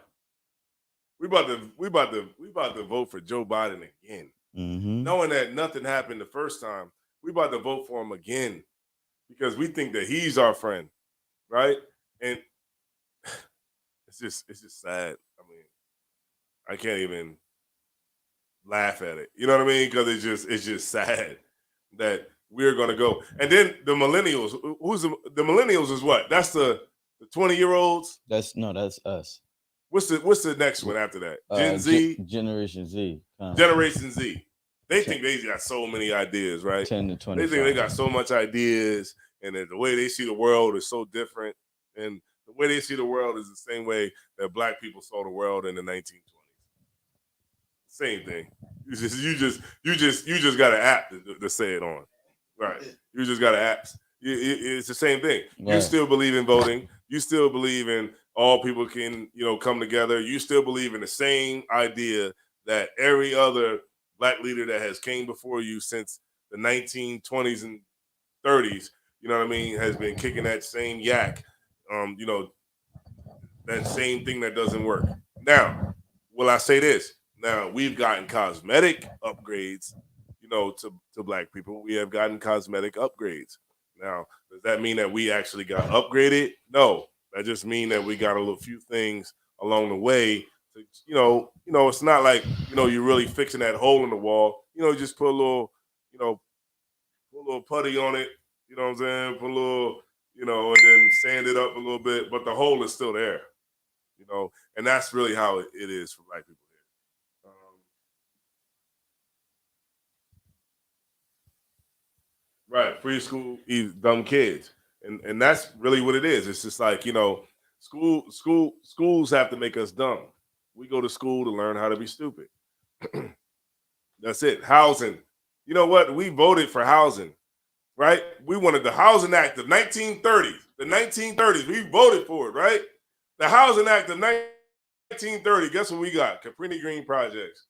We about to vote for Joe Biden again. Mm-hmm. Knowing that nothing happened the first time, we about to vote for him again because we think that he's our friend, right? And it's just sad. I mean, I can't even laugh at it. You know what I mean? Because it's just sad that we're gonna go. And then the millennials. Who's the millennials? Is what? That's the 20-year-olds. That's us. What's the next one after that? Gen Z? Generation Z. Generation Z. They think they got so many ideas, right? 10 to 20. They think they got so much ideas, and the way they see the world is so different. And the way they see the world is the same way that black people saw the world in the 1920s. Same thing. You just got an app to say it on, right? You just got an app. It's the same thing. Right. You still believe in voting. You still believe in all people can come together. You still believe in the same idea that every other black leader that has came before you since the 1920s and 30s, you know what I mean, has been kicking that same yak, that same thing that doesn't work. Now, will I say this? Now, we've gotten cosmetic upgrades, to black people. We have gotten cosmetic upgrades. Now, does that mean that we actually got upgraded? No, that just means that we got a little few things along the way. It's not like, you're really fixing that hole in the wall. Just put a little, put a little putty on it. You know what I'm saying? Put a little, and then sand it up a little bit, but the hole is still there. And that's really how it is for black people here. Right, preschool, dumb kids, and that's really what it is. It's just like schools have to make us dumb. We go to school to learn how to be stupid. That's it. Housing. You know what? We voted for housing, right? We wanted the Housing Act of 1930s. The 1930s. We voted for it, right? The Housing Act of 1930. Guess what we got? Cabrini Green projects.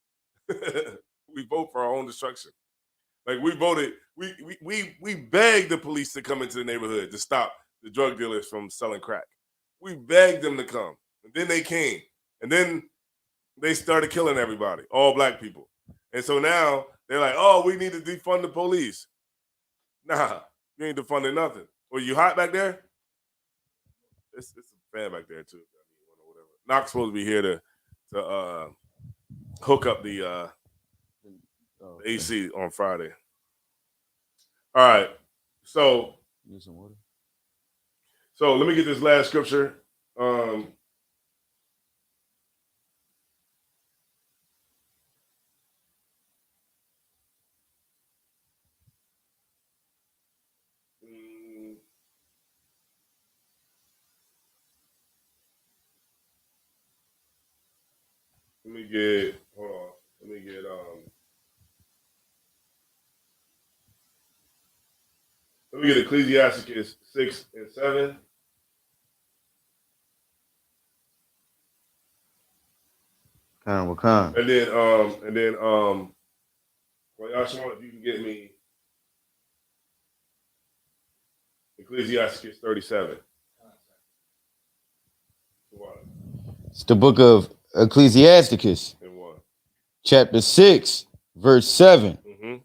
We vote for our own destruction. Like we voted, we begged the police to come into the neighborhood to stop the drug dealers from selling crack. We begged them to come, and then they came, and then they started killing everybody, all black people. And so now they're like, "Oh, we need to defund the police." Nah, you ain't defunding nothing. Were you hot back there? It's a fan back there too. Whatever. Knox supposed to be here to hook up the AC on Friday. All right. So let me get this last scripture. Let me get Ecclesiastes 6 and 7. Con. And then well, y'all Sean, if you can get me Ecclesiastes 37. It's the book of Ecclesiasticus, chapter 6, verse 7. Mm-hmm.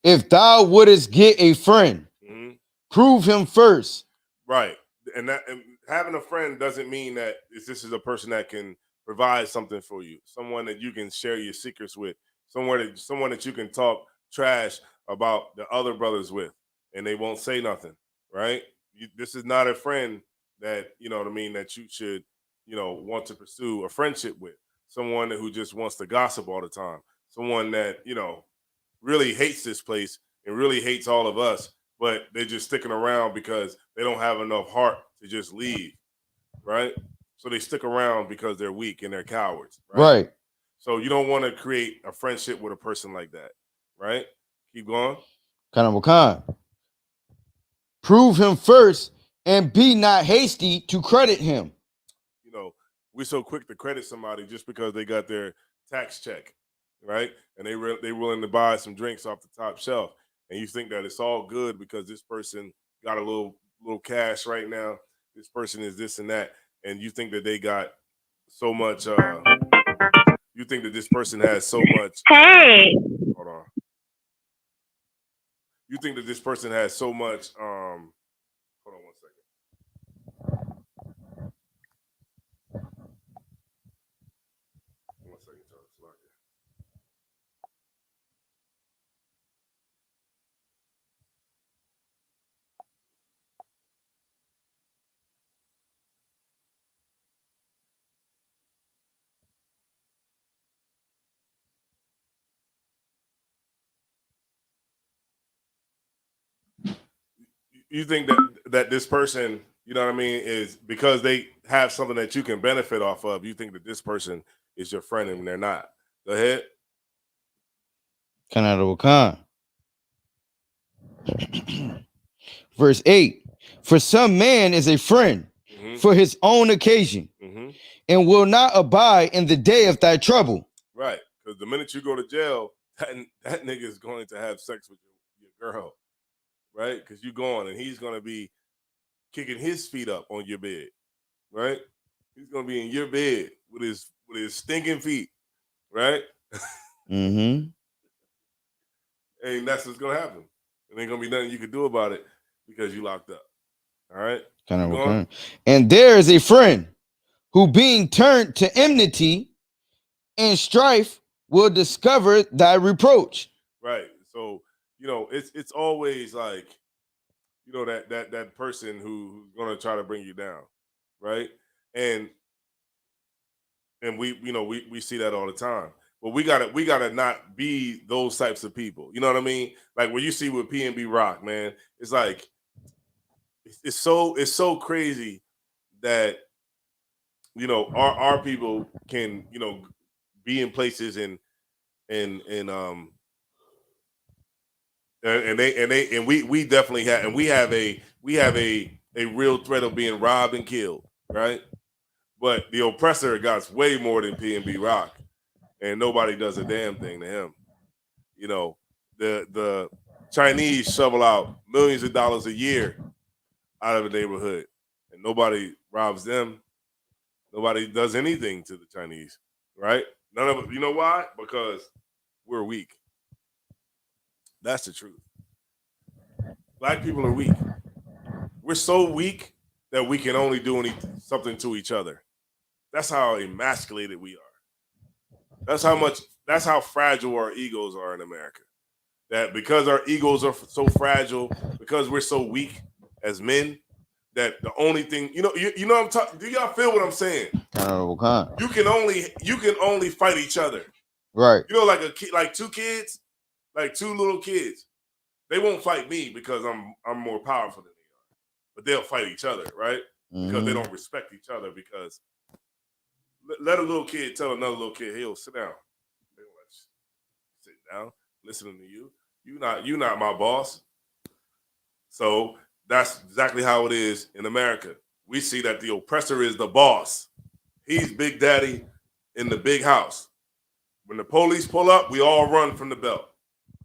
If thou wouldest get a friend, prove him first. Right. And having a friend doesn't mean that this is a person that can provide something for you, someone that you can share your secrets with, someone that you can talk trash about the other brothers with, and they won't say nothing, right? This is not a friend that, you know what I mean, that you should, want to pursue a friendship with. Someone who just wants to gossip all the time, someone that, really hates this place and really hates all of us, but they're just sticking around because they don't have enough heart to just leave, right? So they stick around because they're weak and they're cowards, right? So you don't want to create a friendship with a person like that, right? Keep going. Khan. Prove him first and be not hasty to credit him. We're so quick to credit somebody just because they got their tax check, right? And they're willing to buy some drinks off the top shelf. And you think that it's all good because this person got a little cash right now. This person is this and that. And you think that they got so much, you think that this person has so much. Hey. Hold on. You think that this person has so much, hold on one second. You think that this person, you know what I mean, is because they have something that you can benefit off of, you think that this person is your friend and they're not. Go ahead. Khan. Verse 8. For some man is a friend for his own occasion and will not abide in the day of thy trouble. Right. Because the minute you go to jail, that nigga is going to have sex with your girl. Right? Because you're gone and he's going to be kicking his feet up on your bed. Right? He's going to be in your bed with his stinking feet. Right? Mm-hmm. And that's what's going to happen. And ain't going to be nothing you can do about it because you locked up. All right? And there is a friend who being turned to enmity and strife will discover thy reproach. Right. So, it's always like, that person who's going to try to bring you down. Right. And we see that all the time. But we gotta not be those types of people. You know what I mean? Like what you see with PNB Rock, man. It's like it's so crazy that our people can be in places and we definitely have, and we have a real threat of being robbed and killed, right? But the oppressor got way more than PNB Rock, and nobody does a damn thing to him. The Chinese shovel out millions of dollars a year out of a neighborhood, and nobody robs them. Nobody does anything to the Chinese, right? None of it. You know why? Because we're weak. That's the truth. Black people are weak. We're so weak that we can only do something to each other. That's how emasculated we are. That's how fragile our egos are in America. That because our egos are so fragile, because we're so weak as men, that the only thing, you know what I'm talking. Do y'all feel what I'm saying? You can only fight each other. Right. Like two little kids. They won't fight me because I'm more powerful than they are. But they'll fight each other, right? Because they don't respect each other. Because let a little kid tell another little kid, "Hey, sit down." They don't let you sit down, listening to you. You not my boss. So that's exactly how it is in America. We see that the oppressor is the boss. He's Big Daddy in the big house. When the police pull up, we all run from the belt.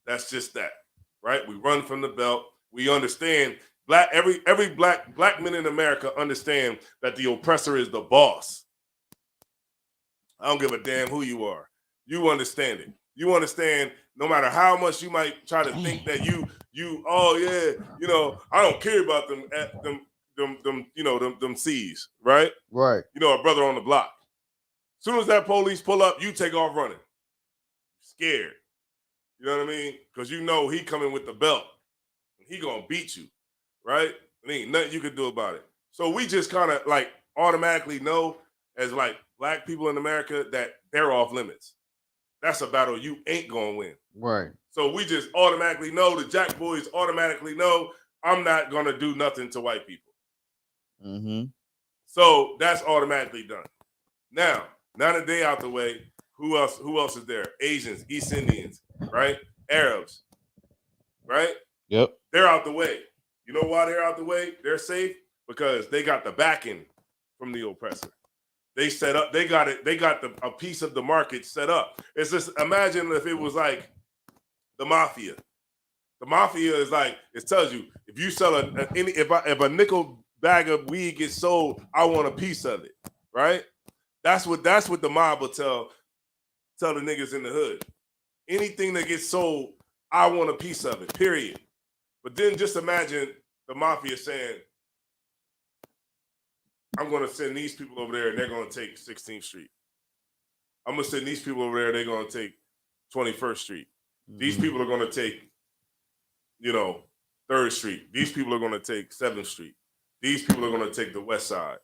That's just that, right? We run from the belt. We understand every black men in America understand that the oppressor is the boss. I don't give a damn who you are. You understand it. You understand no matter how much you might try to think that you oh yeah, you know, I don't care about them them C's, right? Right. You know, a brother on the block. As soon as that police pull up, you take off running. Scared. You know what I mean? Because you know he coming with the belt. He gonna beat you, right? There ain't nothing you can do about it. So we just kind of like automatically know as like black people in America that they're off limits. That's a battle you ain't gonna win. Right. So we just automatically know, the Jack boys automatically know I'm not gonna do nothing to white people. Mm-hmm. So that's automatically done. Now that they out the way, who else is there? Asians, East Indians, right? Arabs, right? Yep. They're out the way. You know why they're out the way? They're safe because they got the backing from the oppressor. They set up, they got a piece of the market set up. It's just, imagine if it was like the mafia. The mafia is like, it tells you, if you sell if a nickel bag of weed gets sold, I want a piece of it, right? That's what the mob will tell the niggas in the hood. Anything that gets sold, I want a piece of it, period. But then just imagine the mafia saying, I'm going to send these people over there and they're going to take 16th Street. I'm going to send these people over there, they're going to take 21st Street. Mm-hmm. These people are going to take, 3rd Street. These people are going to take 7th Street. These people are going to take the West Side.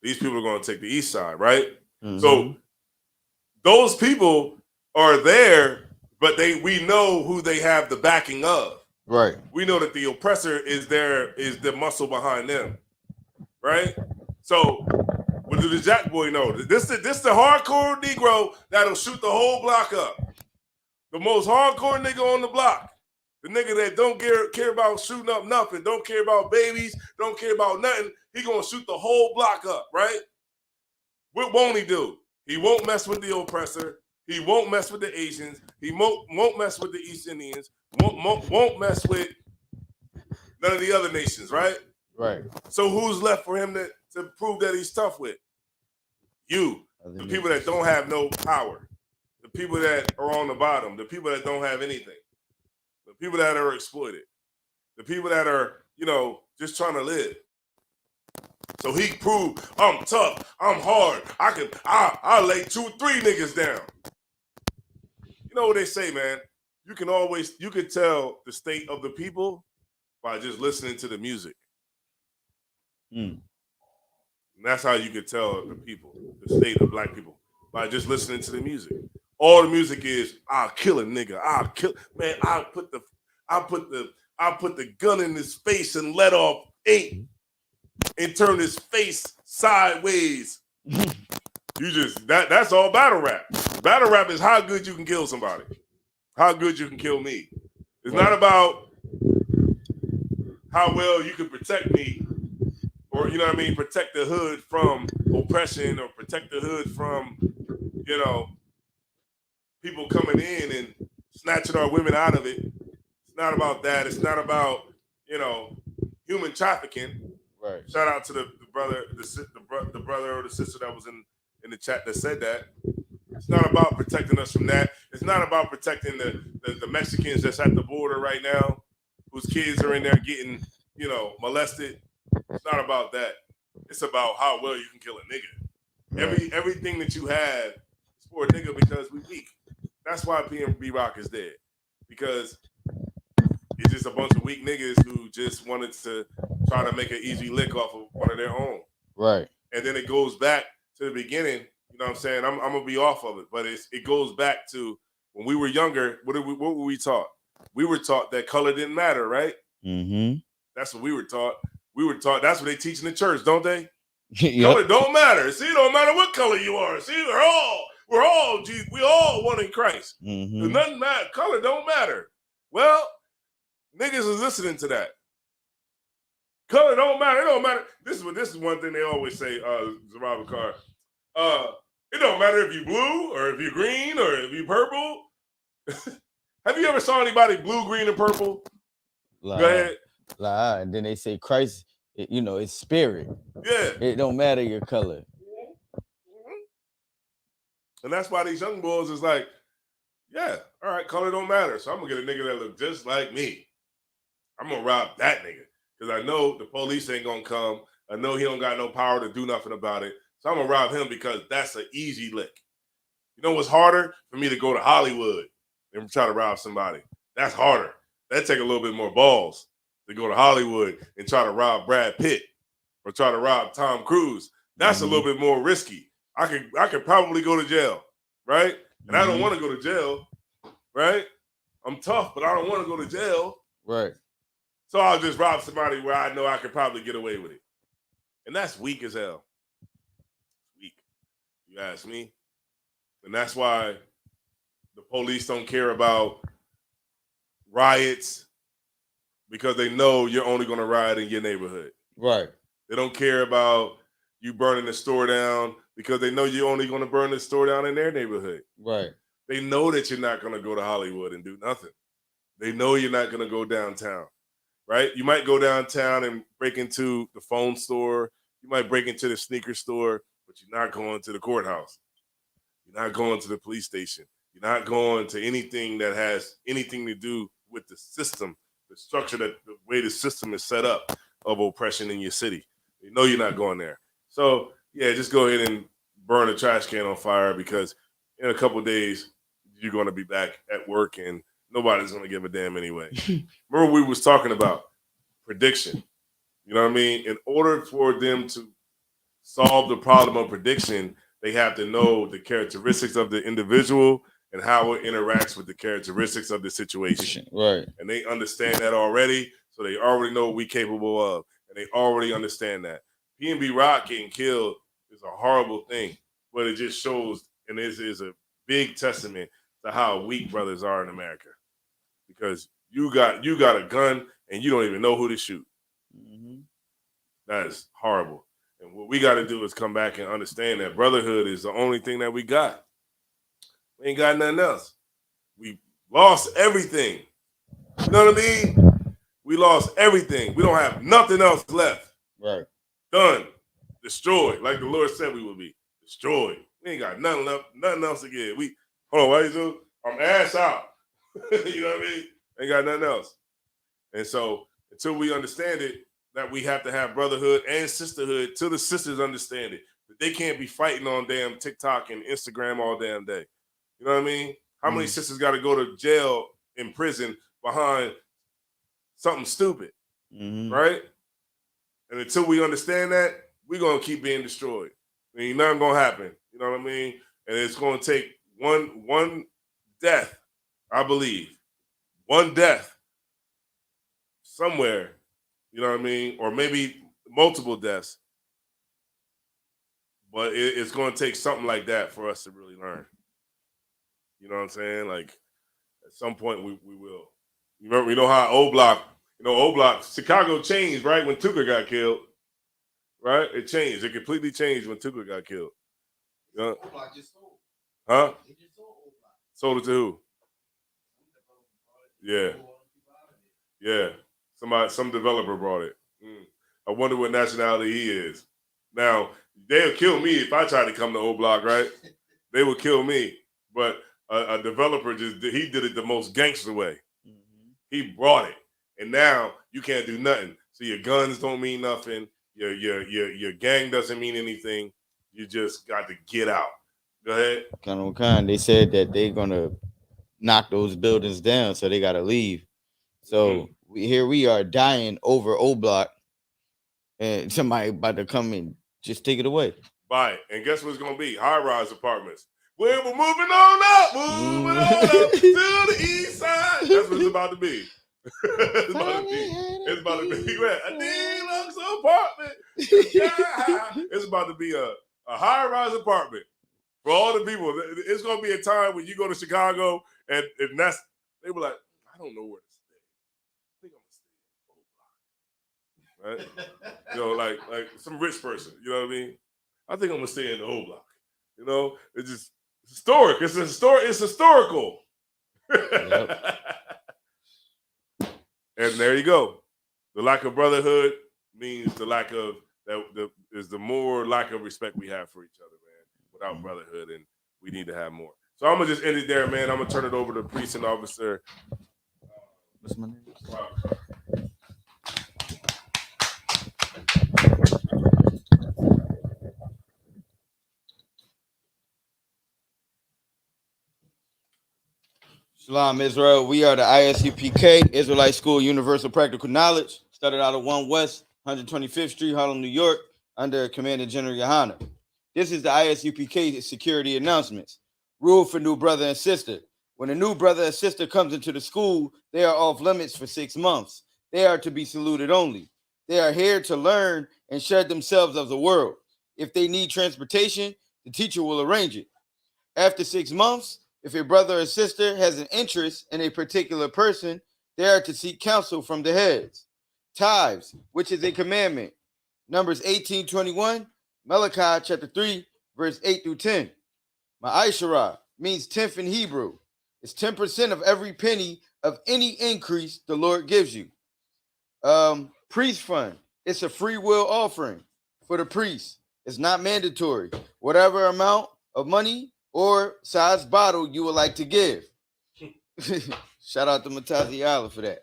These people are going to take the East Side, right? Mm-hmm. So those people are there, but we know who they have the backing of. Right. We know that the oppressor is the muscle behind them, right? So what do the Jack boy know? This the hardcore Negro that'll shoot the whole block up. The most hardcore nigga on the block. The nigga that don't care about shooting up nothing, don't care about babies, don't care about nothing. He gonna shoot the whole block up, right? What won't he do? He won't mess with the oppressor. He won't mess with the Asians. He won't mess with the East Indians. Won't mess with none of the other nations, right? Right. So who's left for him to prove that he's tough with? You, the people that don't have no power, the people that are on the bottom, the people that don't have anything, the people that are exploited, the people that are, just trying to live. So he proved, I'm tough, I'm hard, I'll lay 2-3 niggas down. You know what they say, man? You can tell the state of the people by just listening to the music. And that's how you can tell the people, the state of black people, by just listening to the music. All the music is, I'll kill a nigga. I'll put the gun in his face and let off 8 and turn his face sideways. That's all battle rap. Battle rap is how good you can kill somebody. How good you can kill me. It's not about how well you can protect me or, protect the hood from oppression or protect the hood from, people coming in and snatching our women out of it. It's not about that. It's not about, human trafficking. Right. Shout out to the brother, the brother or the sister that was in the chat that said that. It's not about protecting us from that. It's not about protecting the Mexicans that's at the border right now, whose kids are in there getting, molested. It's not about that. It's about how well you can kill a nigga. Right. Everything that you have is for a nigga because we weak. That's why PNB Rock is dead. Because it's just a bunch of weak niggas who just wanted to try to make an easy lick off of one of their own. Right. And then it goes back to the beginning. You know what I'm saying? I'm gonna be off of it, but it goes back to when we were younger. What were we taught? We were taught that color didn't matter, right? Mm-hmm. That's what we were taught. We were taught. That's what they teach in the church, don't they? Yep. Color don't matter. See, it don't matter what color you are. See, we're all one in Christ. Mm-hmm. Nothing matter. Color don't matter. Well, niggas is listening to that. Color don't matter. It don't matter. This is one thing they always say. Zarab Bakar. It don't matter if you blue or if you green or if you purple. Have you ever saw anybody blue, green, and purple? Go ahead. And then they say Christ, it's spirit. Yeah. It don't matter your color. And that's why these young boys is like, yeah, all right, color don't matter. So I'm going to get a nigga that look just like me. I'm going to rob that nigga. Because I know the police ain't going to come. I know he don't got no power to do nothing about it. So I'm going to rob him because that's an easy lick. You know what's harder? For me to go to Hollywood and try to rob somebody. That's harder. That take a little bit more balls to go to Hollywood and try to rob Brad Pitt or try to rob Tom Cruise. That's a little bit more risky. I could probably go to jail, right? And I don't want to go to jail, right? I'm tough, but I don't want to go to jail. Right. So I'll just rob somebody where I know I could probably get away with it. And that's weak as hell. Weak. You ask me? And that's why the police don't care about riots because they know you're only going to riot in your neighborhood. Right. They don't care about you burning the store down because they know you're only going to burn the store down in their neighborhood. Right. They know that you're not going to go to Hollywood and do nothing. They know you're not going to go downtown, right? You might go downtown and break into the phone store. You might break into the sneaker store, but you're not going to the courthouse. You're not going to the police station. You're not going to anything that has anything to do with the system, the structure, the way the system is set up of oppression in your city. You know you're not going there. So, yeah, just go ahead and burn a trash can on fire because in a couple of days, you're going to be back at work and nobody's going to give a damn anyway. Remember we was talking about prediction. You know what I mean? In order for them to solve the problem of prediction, they have to know the characteristics of the individual and how it interacts with the characteristics of the situation. Right. And they understand that already, so they already know what we're capable of. And they already understand that. P&B Rock getting killed is a horrible thing, but it just shows, and this is a big testament to how weak brothers are in America. Because you got a gun and you don't even know who to shoot. That is horrible. And what we got to do is come back and understand that brotherhood is the only thing that we got. We ain't got nothing else. We lost everything. You know what I mean? We lost everything. We don't have nothing else left. Right. Done. Destroyed. Like the Lord said we would be. Destroyed. We ain't got nothing left, nothing else to give. Hold on, what you do? I'm ass out. You know what I mean? Ain't got nothing else. And so until we understand it, that we have to have brotherhood and sisterhood till the sisters understand it. That they can't be fighting on damn TikTok and Instagram all damn day. You know what I mean? How many sisters got to go to jail in prison behind something stupid, right? And until we understand that, we're going to keep being destroyed. I mean, nothing going to happen. You know what I mean? And it's going to take one death, I believe. One death somewhere, you know what I mean? Or maybe multiple deaths. But it's going to take something like that for us to really learn. You know what I'm saying? Like, at some point, we will. You know how O Block, Chicago changed, right, when Tuka got killed. Right? It changed. It completely changed when Tuka got killed. You know? O Block just sold. Huh? They just sold O Block. Sold it to who? Yeah. Yeah. Some developer brought it. I wonder what nationality he is. Now, they'll kill me if I try to come to O Block, right? They will kill me. But a developer he did it the most gangster way. He brought it. And now you can't do nothing. So your guns don't mean nothing. Your gang doesn't mean anything. You just got to get out. Go ahead. They said that they're gonna knock those buildings down, so they gotta leave. So here we are dying over O Block, and somebody about to come and just take it away. Buy it. And guess what it's gonna be? High-rise apartments. We're moving on up, moving on up to the east side. That's what it's about to be. It's about to be a deluxe apartment. It's about to be a high-rise apartment for all the people. It's gonna be a time when you go to Chicago and they were like, I don't know where to stay. I think I'm gonna stay in the O Block. Right? Like some rich person, you know what I mean? I think I'm gonna stay in the O Block. You know, it's just historic. It's historical. Yep. And there you go. The lack of brotherhood means the lack of the more lack of respect we have for each other, man. Without brotherhood, and we need to have more. So I'm gonna just end it there, man. I'm gonna turn it over to precinct officer. What's my name? Shalom, Israel. We are the ISUPK, Israelite School Universal Practical Knowledge. Started out of 1 West, 125th Street, Harlem, New York, under Commander General Yohana. This is the ISUPK security announcements. Rule for new brother and sister. When a new brother and sister comes into the school, they are off limits for 6 months. They are to be saluted only. They are here to learn and share themselves of the world. If they need transportation, the teacher will arrange it. After 6 months, if a brother or sister has an interest in a particular person, they are to seek counsel from the heads. Tithes, which is a commandment. Numbers 18:21, Malachi chapter 3, verse 8 through 10. Ma'asherah means 10th in Hebrew. It's 10% of every penny of any increase the Lord gives you. Priest fund, it's a free will offering for the priest. It's not mandatory. Whatever amount of money or size bottle you would like to give. Shout out to Matazi Allah for that.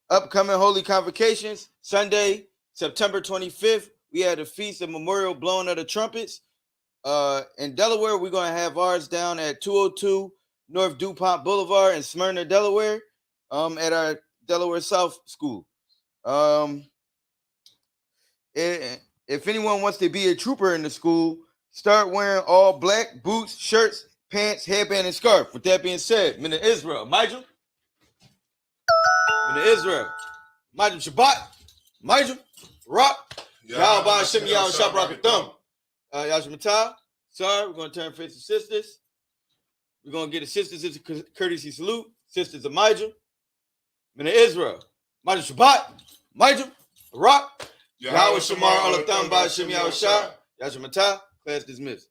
Upcoming holy convocations, Sunday, September 25th, we had a feast of memorial blowing of the trumpets. In Delaware, we're going to have ours down at 202 North DuPont Boulevard in Smyrna, Delaware, at our Delaware South School. If anyone wants to be a trooper in the school, start wearing all black boots, shirts, pants, headband, and scarf. With that being said, Mina Israel, Mijel. Mina Israel, Mijel Shabbat, Mijel, Rock, Yahweh Hashem Yahweh Shabbat Yashmatah. Sorry, we're going to turn face to sisters. We're going to get the sisters as a courtesy salute. Sisters of Mijel. Mina Israel, Mijel Shabbat, Mijel, Rock, Yahweh Shamar Alatham Ba Hashem Yahweh Shah, Yashmatah. Class dismissed.